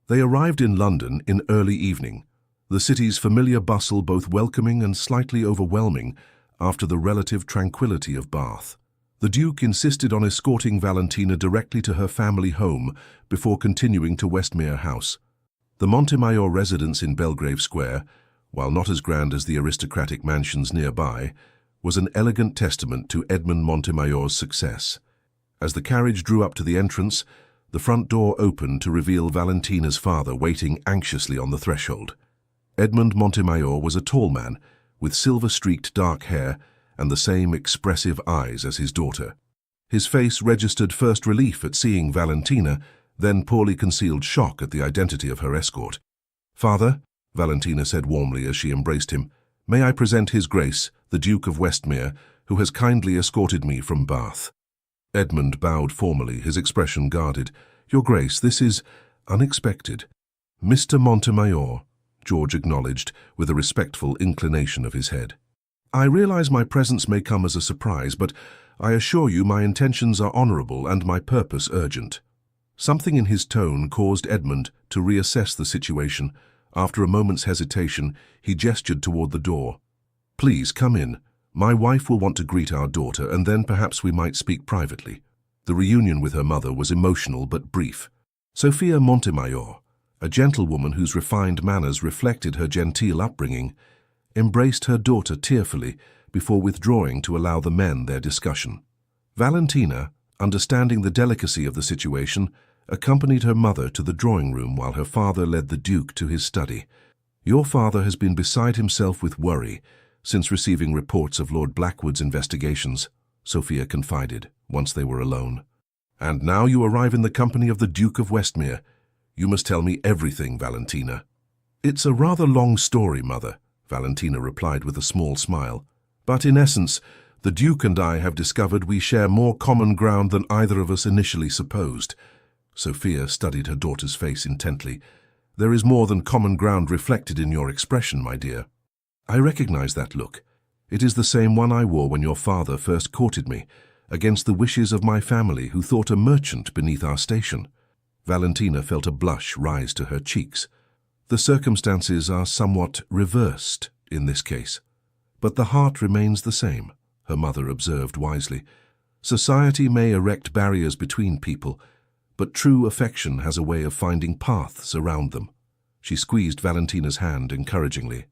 They arrived in London in early evening, the city's familiar bustle both welcoming and slightly overwhelming after the relative tranquility of Bath. The Duke insisted on escorting Valentina directly to her family home before continuing to Westmere House. The Montemayor residence in Belgrave Square, while not as grand as the aristocratic mansions nearby, was an elegant testament to Edmund Montemayor's success. As the carriage drew up to the entrance, the front door opened to reveal Valentina's father waiting anxiously on the threshold. Edmund Montemayor was a tall man, with silver-streaked dark hair and the same expressive eyes as his daughter. His face registered first relief at seeing Valentina, then poorly concealed shock at the identity of her escort. "Father," Valentina said warmly as she embraced him, "may I present His Grace, the Duke of Westmere, who has kindly escorted me from Bath." Edmund bowed formally, his expression guarded. "Your Grace, this is unexpected." "Mr. Montemayor," George acknowledged with a respectful inclination of his head. "I realize my presence may come as a surprise, but I assure you my intentions are honorable and my purpose urgent." Something in his tone caused Edmund to reassess the situation. After a moment's hesitation, he gestured toward the door. "Please come in. My wife will want to greet our daughter, and then perhaps we might speak privately." The reunion with her mother was emotional but brief. Sophia Montemayor, a gentlewoman whose refined manners reflected her genteel upbringing, embraced her daughter tearfully before withdrawing to allow the men their discussion. Valentina, understanding the delicacy of the situation, accompanied her mother to the drawing room while her father led the Duke to his study. "Your father has been beside himself with worry since receiving reports of Lord Blackwood's investigations," Sophia confided, once they were alone. "And now you arrive in the company of the Duke of Westmere. You must tell me everything, Valentina." "It's a rather long story, Mother," Valentina replied with a small smile. "But in essence, the Duke and I have discovered we share more common ground than either of us initially supposed." Sophia studied her daughter's face intently. "There is more than common ground reflected in your expression, my dear." "I recognize that look. It is the same one I wore when your father first courted me, against the wishes of my family who thought a merchant beneath our station." Valentina felt a blush rise to her cheeks. "The circumstances are somewhat reversed in this case, but the heart remains the same," her mother observed wisely. "Society may erect barriers between people, but true affection has a way of finding paths around them." She squeezed Valentina's hand encouragingly.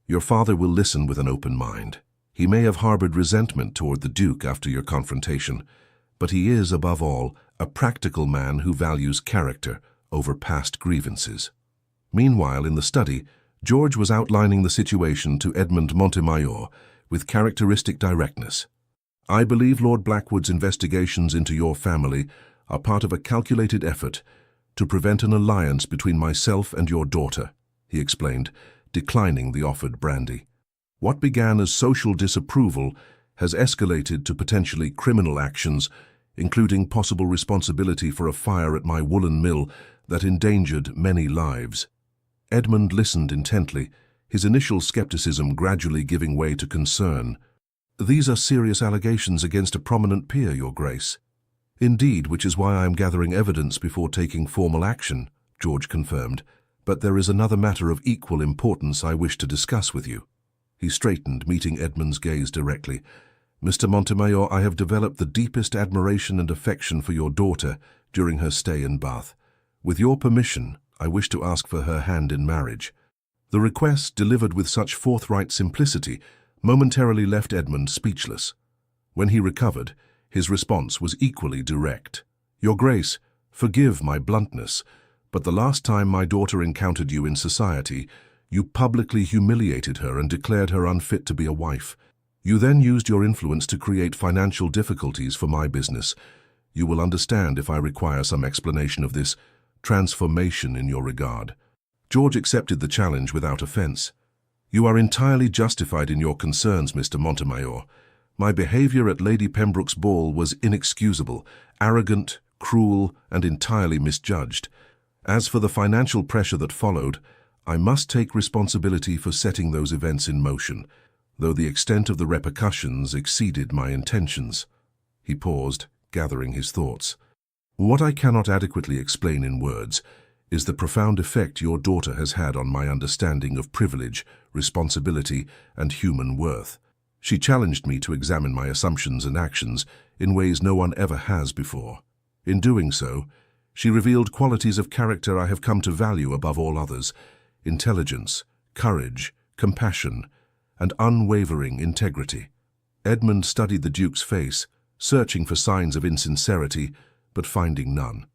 "Your father will listen with an open mind. He may have harbored resentment toward the Duke after your confrontation, but he is, above all, a practical man who values character over past grievances." Meanwhile, in the study, George was outlining the situation to Edmund Montemayor with characteristic directness. "I believe Lord Blackwood's investigations into your family are part of a calculated effort to prevent an alliance between myself and your daughter," he explained, declining the offered brandy. "What began as social disapproval has escalated to potentially criminal actions, including possible responsibility for a fire at my woolen mill that endangered many lives." Edmund listened intently, his initial skepticism gradually giving way to concern. "These are serious allegations against a prominent peer, Your Grace." "Indeed, which is why I am gathering evidence before taking formal action," George confirmed. "But there is another matter of equal importance I wish to discuss with you." He straightened, meeting Edmund's gaze directly. "Mr. Montemayor, I have developed the deepest admiration and affection for your daughter during her stay in Bath. With your permission, I wish to ask for her hand in marriage." The request, delivered with such forthright simplicity, momentarily left Edmund speechless. When he recovered, his response was equally direct. "Your Grace, forgive my bluntness, but the last time my daughter encountered you in society, you publicly humiliated her and declared her unfit to be a wife. You then used your influence to create financial difficulties for my business. You will understand if I require some explanation of this transformation in your regard." George accepted the challenge without offense. "You are entirely justified in your concerns, Mr. Montemayor. My behavior at Lady Pembroke's ball was inexcusable, arrogant, cruel, and entirely misjudged. As for the financial pressure that followed, I must take responsibility for setting those events in motion, though the extent of the repercussions exceeded my intentions." He paused, gathering his thoughts. "What I cannot adequately explain in words is the profound effect your daughter has had on my understanding of privilege, responsibility, and human worth. She challenged me to examine my assumptions and actions in ways no one ever has before. In doing so, she revealed qualities of character I have come to value above all others: intelligence, courage, compassion, and unwavering integrity." Edmund studied the Duke's face, searching for signs of insincerity, but finding none.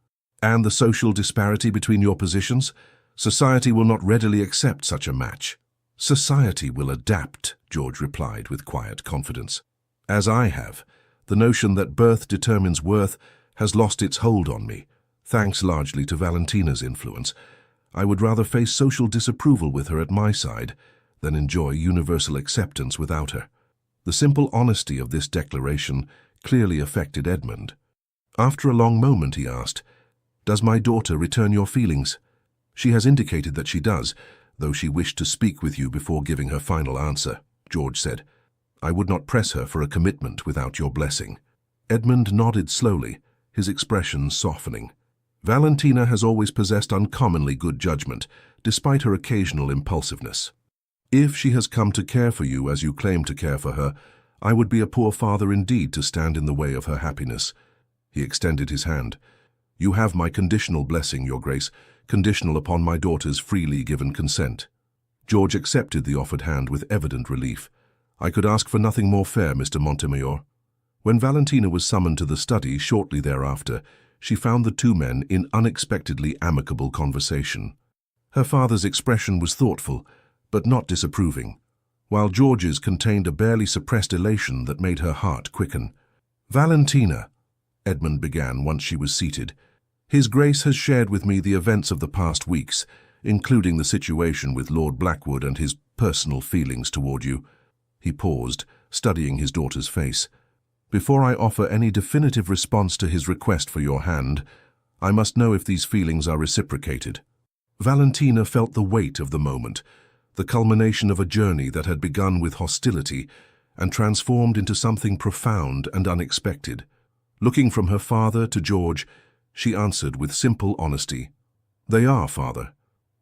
"And the social disparity between your positions? Society will not readily accept such a match." "Society will adapt," George replied with quiet confidence. "As I have, the notion that birth determines worth has lost its hold on me, thanks largely to Valentina's influence. I would rather face social disapproval with her at my side than enjoy universal acceptance without her." The simple honesty of this declaration clearly affected Edmund. After a long moment, he asked, "Does my daughter return your feelings?" "She has indicated that she does, though she wished to speak with you before giving her final answer," George said. "I would not press her for a commitment without your blessing." Edmund nodded slowly, his expression softening. "Valentina has always possessed uncommonly good judgment, despite her occasional impulsiveness. If she has come to care for you as you claim to care for her, I would be a poor father indeed to stand in the way of her happiness." He extended his hand. "You have my conditional blessing, Your Grace, conditional upon my daughter's freely given consent." George accepted the offered hand with evident relief. "I could ask for nothing more fair, Mr. Montemayor." When Valentina was summoned to the study shortly thereafter, she found the two men in unexpectedly amicable conversation. Her father's expression was thoughtful, but not disapproving, while George's contained a barely suppressed elation that made her heart quicken. "Valentina," Edmund began once she was seated, "His Grace has shared with me the events of the past weeks, including the situation with Lord Blackwood and his personal feelings toward you." He paused, studying his daughter's face. "Before I offer any definitive response to his request for your hand, I must know if these feelings are reciprocated." Valentina felt the weight of the moment, the culmination of a journey that had begun with hostility and transformed into something profound and unexpected. Looking from her father to George, she answered with simple honesty, "They are, Father.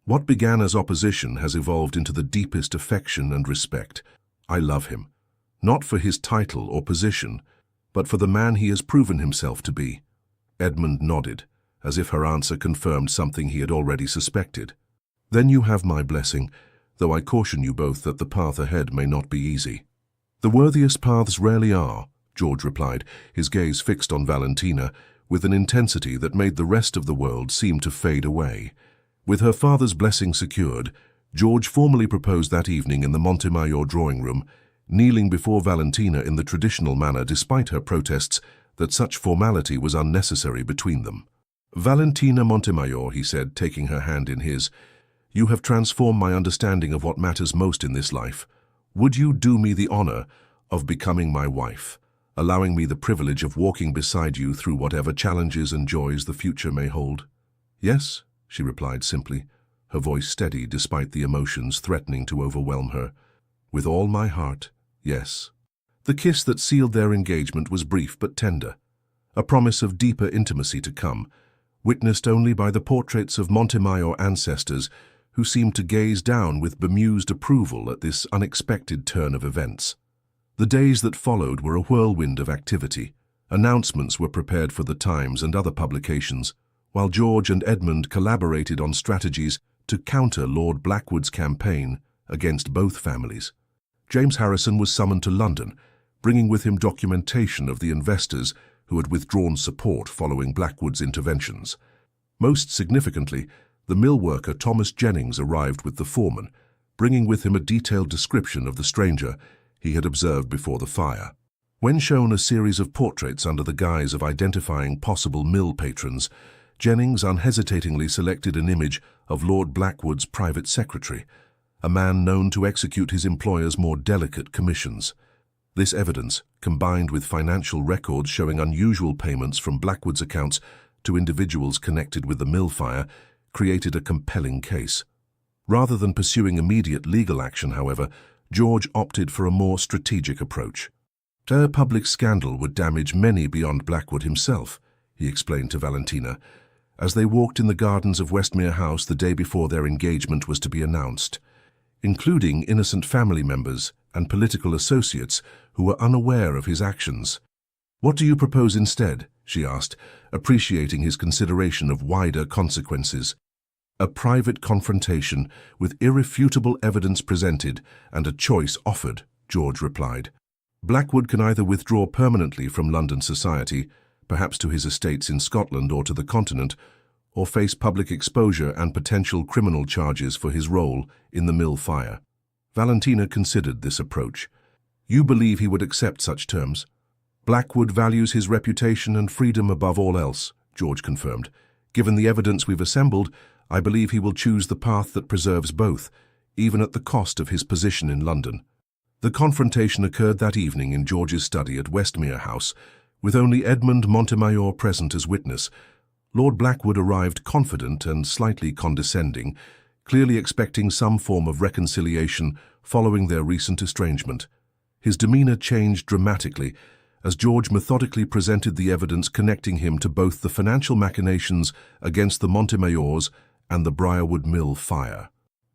What began as opposition has evolved into the deepest affection and respect. I love him, not for his title or position, but for the man he has proven himself to be." Edmund nodded, as if her answer confirmed something he had already suspected. "Then you have my blessing, though I caution you both that the path ahead may not be easy." "The worthiest paths rarely are," George replied, his gaze fixed on Valentina, with an intensity that made the rest of the world seem to fade away. With her father's blessing secured, George formally proposed that evening in the Montemayor drawing room, kneeling before Valentina in the traditional manner despite her protests that such formality was unnecessary between them. "Valentina Montemayor," he said, taking her hand in his, "you have transformed my understanding of what matters most in this life. Would you do me the honor of becoming my wife, allowing me the privilege of walking beside you through whatever challenges and joys the future may hold?" "Yes," she replied simply, her voice steady despite the emotions threatening to overwhelm her. "With all my heart, yes." The kiss that sealed their engagement was brief but tender, a promise of deeper intimacy to come, witnessed only by the portraits of Montemayor ancestors who seemed to gaze down with bemused approval at this unexpected turn of events. The days that followed were a whirlwind of activity. Announcements were prepared for the Times and other publications, while George and Edmund collaborated on strategies to counter Lord Blackwood's campaign against both families. James Harrison was summoned to London, bringing with him documentation of the investors who had withdrawn support following Blackwood's interventions. Most significantly, the mill worker Thomas Jennings arrived with the foreman, bringing with him a detailed description of the stranger he had observed before the fire. When shown a series of portraits under the guise of identifying possible mill patrons, Jennings unhesitatingly selected an image of Lord Blackwood's private secretary, a man known to execute his employer's more delicate commissions. This evidence, combined with financial records showing unusual payments from Blackwood's accounts to individuals connected with the mill fire, created a compelling case. Rather than pursuing immediate legal action, however, George opted for a more strategic approach. "A public scandal would damage many beyond Blackwood himself," he explained to Valentina, as they walked in the gardens of Westmere House the day before their engagement was to be announced, including innocent family members and political associates who were unaware of his actions. "What do you propose instead?" she asked, appreciating his consideration of wider consequences. "A private confrontation with irrefutable evidence presented and a choice offered," George replied. "Blackwood can either withdraw permanently from London society, perhaps to his estates in Scotland or to the continent, or face public exposure and potential criminal charges for his role in the mill fire." Valentina considered this approach. "You believe he would accept such terms?" "Blackwood values his reputation and freedom above all else," George confirmed. "Given the evidence we've assembled, I believe he will choose the path that preserves both, even at the cost of his position in London." The confrontation occurred that evening in George's study at Westmere House, with only Edmund Montemayor present as witness. Lord Blackwood arrived confident and slightly condescending, clearly expecting some form of reconciliation following their recent estrangement. His demeanor changed dramatically as George methodically presented the evidence connecting him to both the financial machinations against the Montemayors and the Briarwood Mill fire.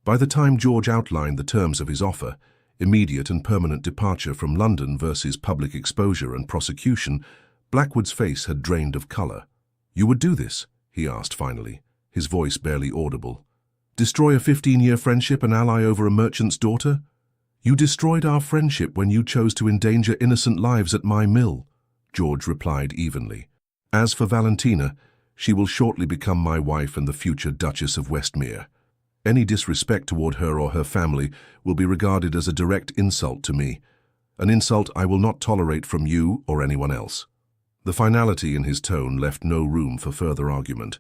By the time George outlined the terms of his offer, immediate and permanent departure from London versus public exposure and prosecution, Blackwood's face had drained of color. "You would do this?" he asked finally, his voice barely audible. "Destroy a 15-year friendship and ally over a merchant's daughter? You destroyed our friendship when you chose to endanger innocent lives at my mill," George replied evenly. "As for Valentina, she will shortly become my wife and the future Duchess of Westmere. Any disrespect toward her or her family will be regarded as a direct insult to me, an insult I will not tolerate from you or anyone else." The finality in his tone left no room for further argument.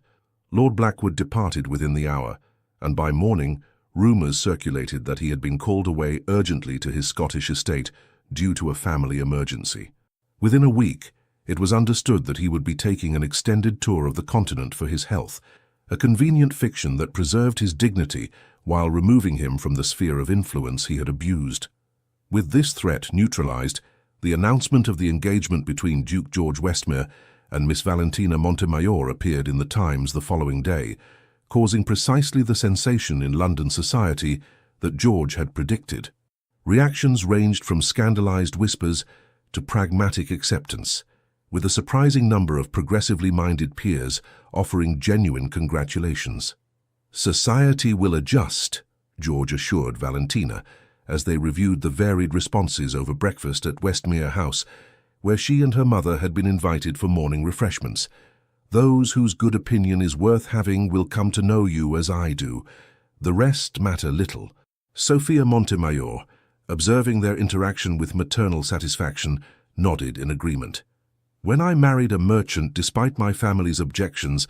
Lord Blackwood departed within the hour, and by morning, rumours circulated that he had been called away urgently to his Scottish estate due to a family emergency. Within a week, it was understood that he would be taking an extended tour of the continent for his health, a convenient fiction that preserved his dignity while removing him from the sphere of influence he had abused. With this threat neutralized, the announcement of the engagement between Duke George Westmere and Miss Valentina Montemayor appeared in the Times the following day, causing precisely the sensation in London society that George had predicted. Reactions ranged from scandalized whispers to pragmatic acceptance, with a surprising number of progressively minded peers offering genuine congratulations. "Society will adjust," George assured Valentina, as they reviewed the varied responses over breakfast at Westmere House, where she and her mother had been invited for morning refreshments. "Those whose good opinion is worth having will come to know you as I do. The rest matter little." Sophia Montemayor, observing their interaction with maternal satisfaction, nodded in agreement. "When I married a merchant despite my family's objections,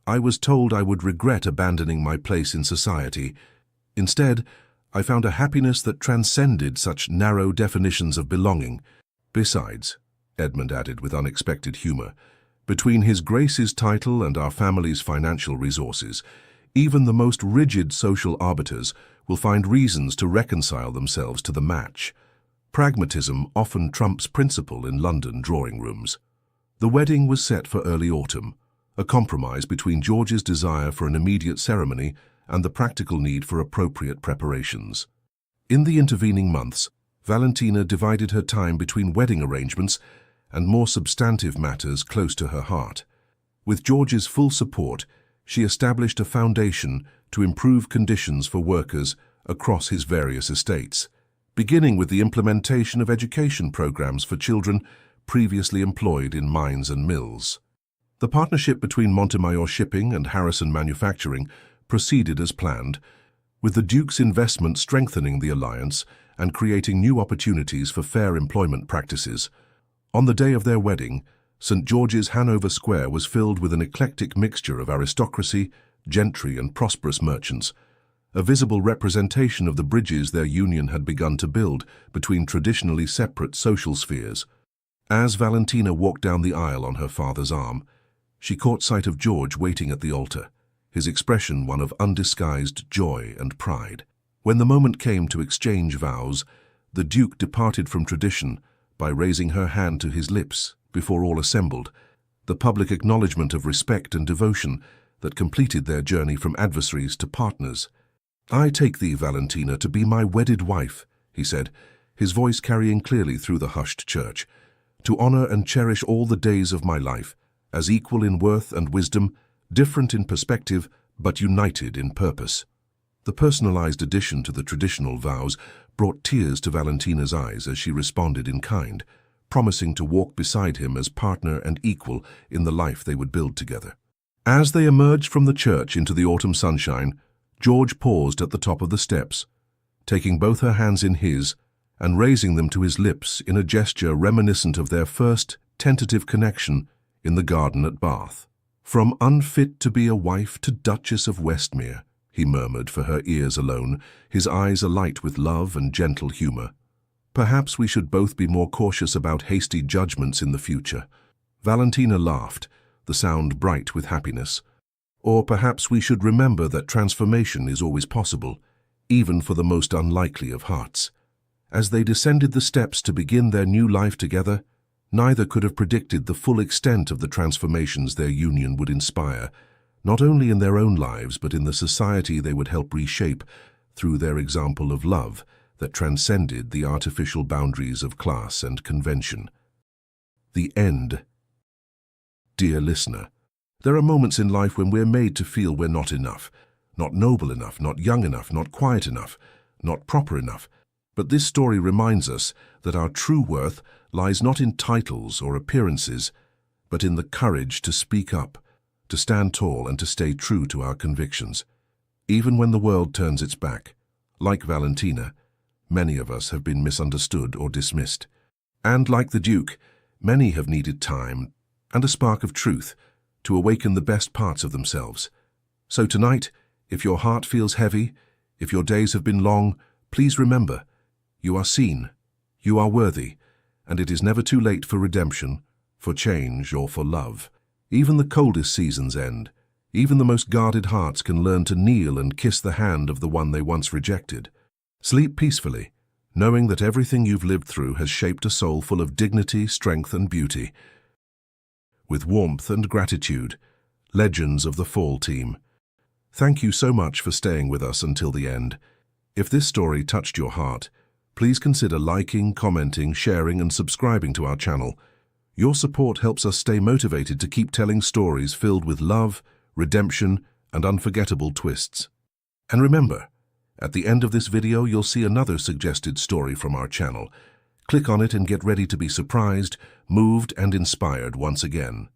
I was told I would regret abandoning my place in society. Instead, I found a happiness that transcended such narrow definitions of belonging. Besides," Edmund added with unexpected humor, "between His Grace's title and our family's financial resources, even the most rigid social arbiters will find reasons to reconcile themselves to the match. Pragmatism often trumps principle in London drawing rooms." The wedding was set for early autumn, a compromise between George's desire for an immediate ceremony and the practical need for appropriate preparations. In the intervening months, Valentina divided her time between wedding arrangements and more substantive matters close to her heart. With George's full support, she established a foundation to improve conditions for workers across his various estates, beginning with the implementation of education programs for children previously employed in mines and mills. The partnership between Montemayor Shipping and Harrison Manufacturing proceeded as planned, with the Duke's investment strengthening the alliance and creating new opportunities for fair employment practices. On the day of their wedding, St. George's Hanover Square was filled with an eclectic mixture of aristocracy, gentry and prosperous merchants, a visible representation of the bridges their union had begun to build between traditionally separate social spheres. As Valentina walked down the aisle on her father's arm, she caught sight of George waiting at the altar, his expression one of undisguised joy and pride. When the moment came to exchange vows, the Duke departed from tradition by raising her hand to his lips before all assembled, the public acknowledgement of respect and devotion that completed their journey from adversaries to partners. "I take thee, Valentina, to be my wedded wife," he said, his voice carrying clearly through the hushed church, "to honor and cherish all the days of my life, as equal in worth and wisdom, different in perspective, but united in purpose." The personalized addition to the traditional vows brought tears to Valentina's eyes as she responded in kind, promising to walk beside him as partner and equal in the life they would build together. As they emerged from the church into the autumn sunshine, George paused at the top of the steps, taking both her hands in his and raising them to his lips in a gesture reminiscent of their first tentative connection in the garden at Bath. "From unfit to be a wife to Duchess of Westmere," he murmured for her ears alone, his eyes alight with love and gentle humor. "Perhaps we should both be more cautious about hasty judgments in the future." Valentina laughed, the sound bright with happiness. "Or perhaps we should remember that transformation is always possible, even for the most unlikely of hearts." As they descended the steps to begin their new life together, neither could have predicted the full extent of the transformations their union would inspire, not only in their own lives but in the society they would help reshape through their example of love that transcended the artificial boundaries of class and convention. The end Dear listener, there are moments in life when we're made to feel we're not enough, not noble enough, not young enough, not quiet enough, not proper enough. But this story reminds us that our true worth lies not in titles or appearances, but in the courage to speak up, to stand tall and to stay true to our convictions. Even when the world turns its back, like Valentina, many of us have been misunderstood or dismissed. And like the Duke, many have needed time and a spark of truth to awaken the best parts of themselves. So tonight, if your heart feels heavy, if your days have been long, please remember, you are seen, you are worthy, and it is never too late for redemption, for change, or for love. Even the coldest seasons end. Even the most guarded hearts can learn to kneel and kiss the hand of the one they once rejected. Sleep peacefully, knowing that everything you've lived through has shaped a soul full of dignity, strength, and beauty. With warmth and gratitude, Legends of the Fall team. Thank you so much for staying with us until the end. If this story touched your heart, please consider liking, commenting, sharing, and subscribing to our channel. Your support helps us stay motivated to keep telling stories filled with love, redemption, and unforgettable twists. And remember, at the end of this video, you'll see another suggested story from our channel. Click on it and get ready to be surprised, moved, and inspired once again.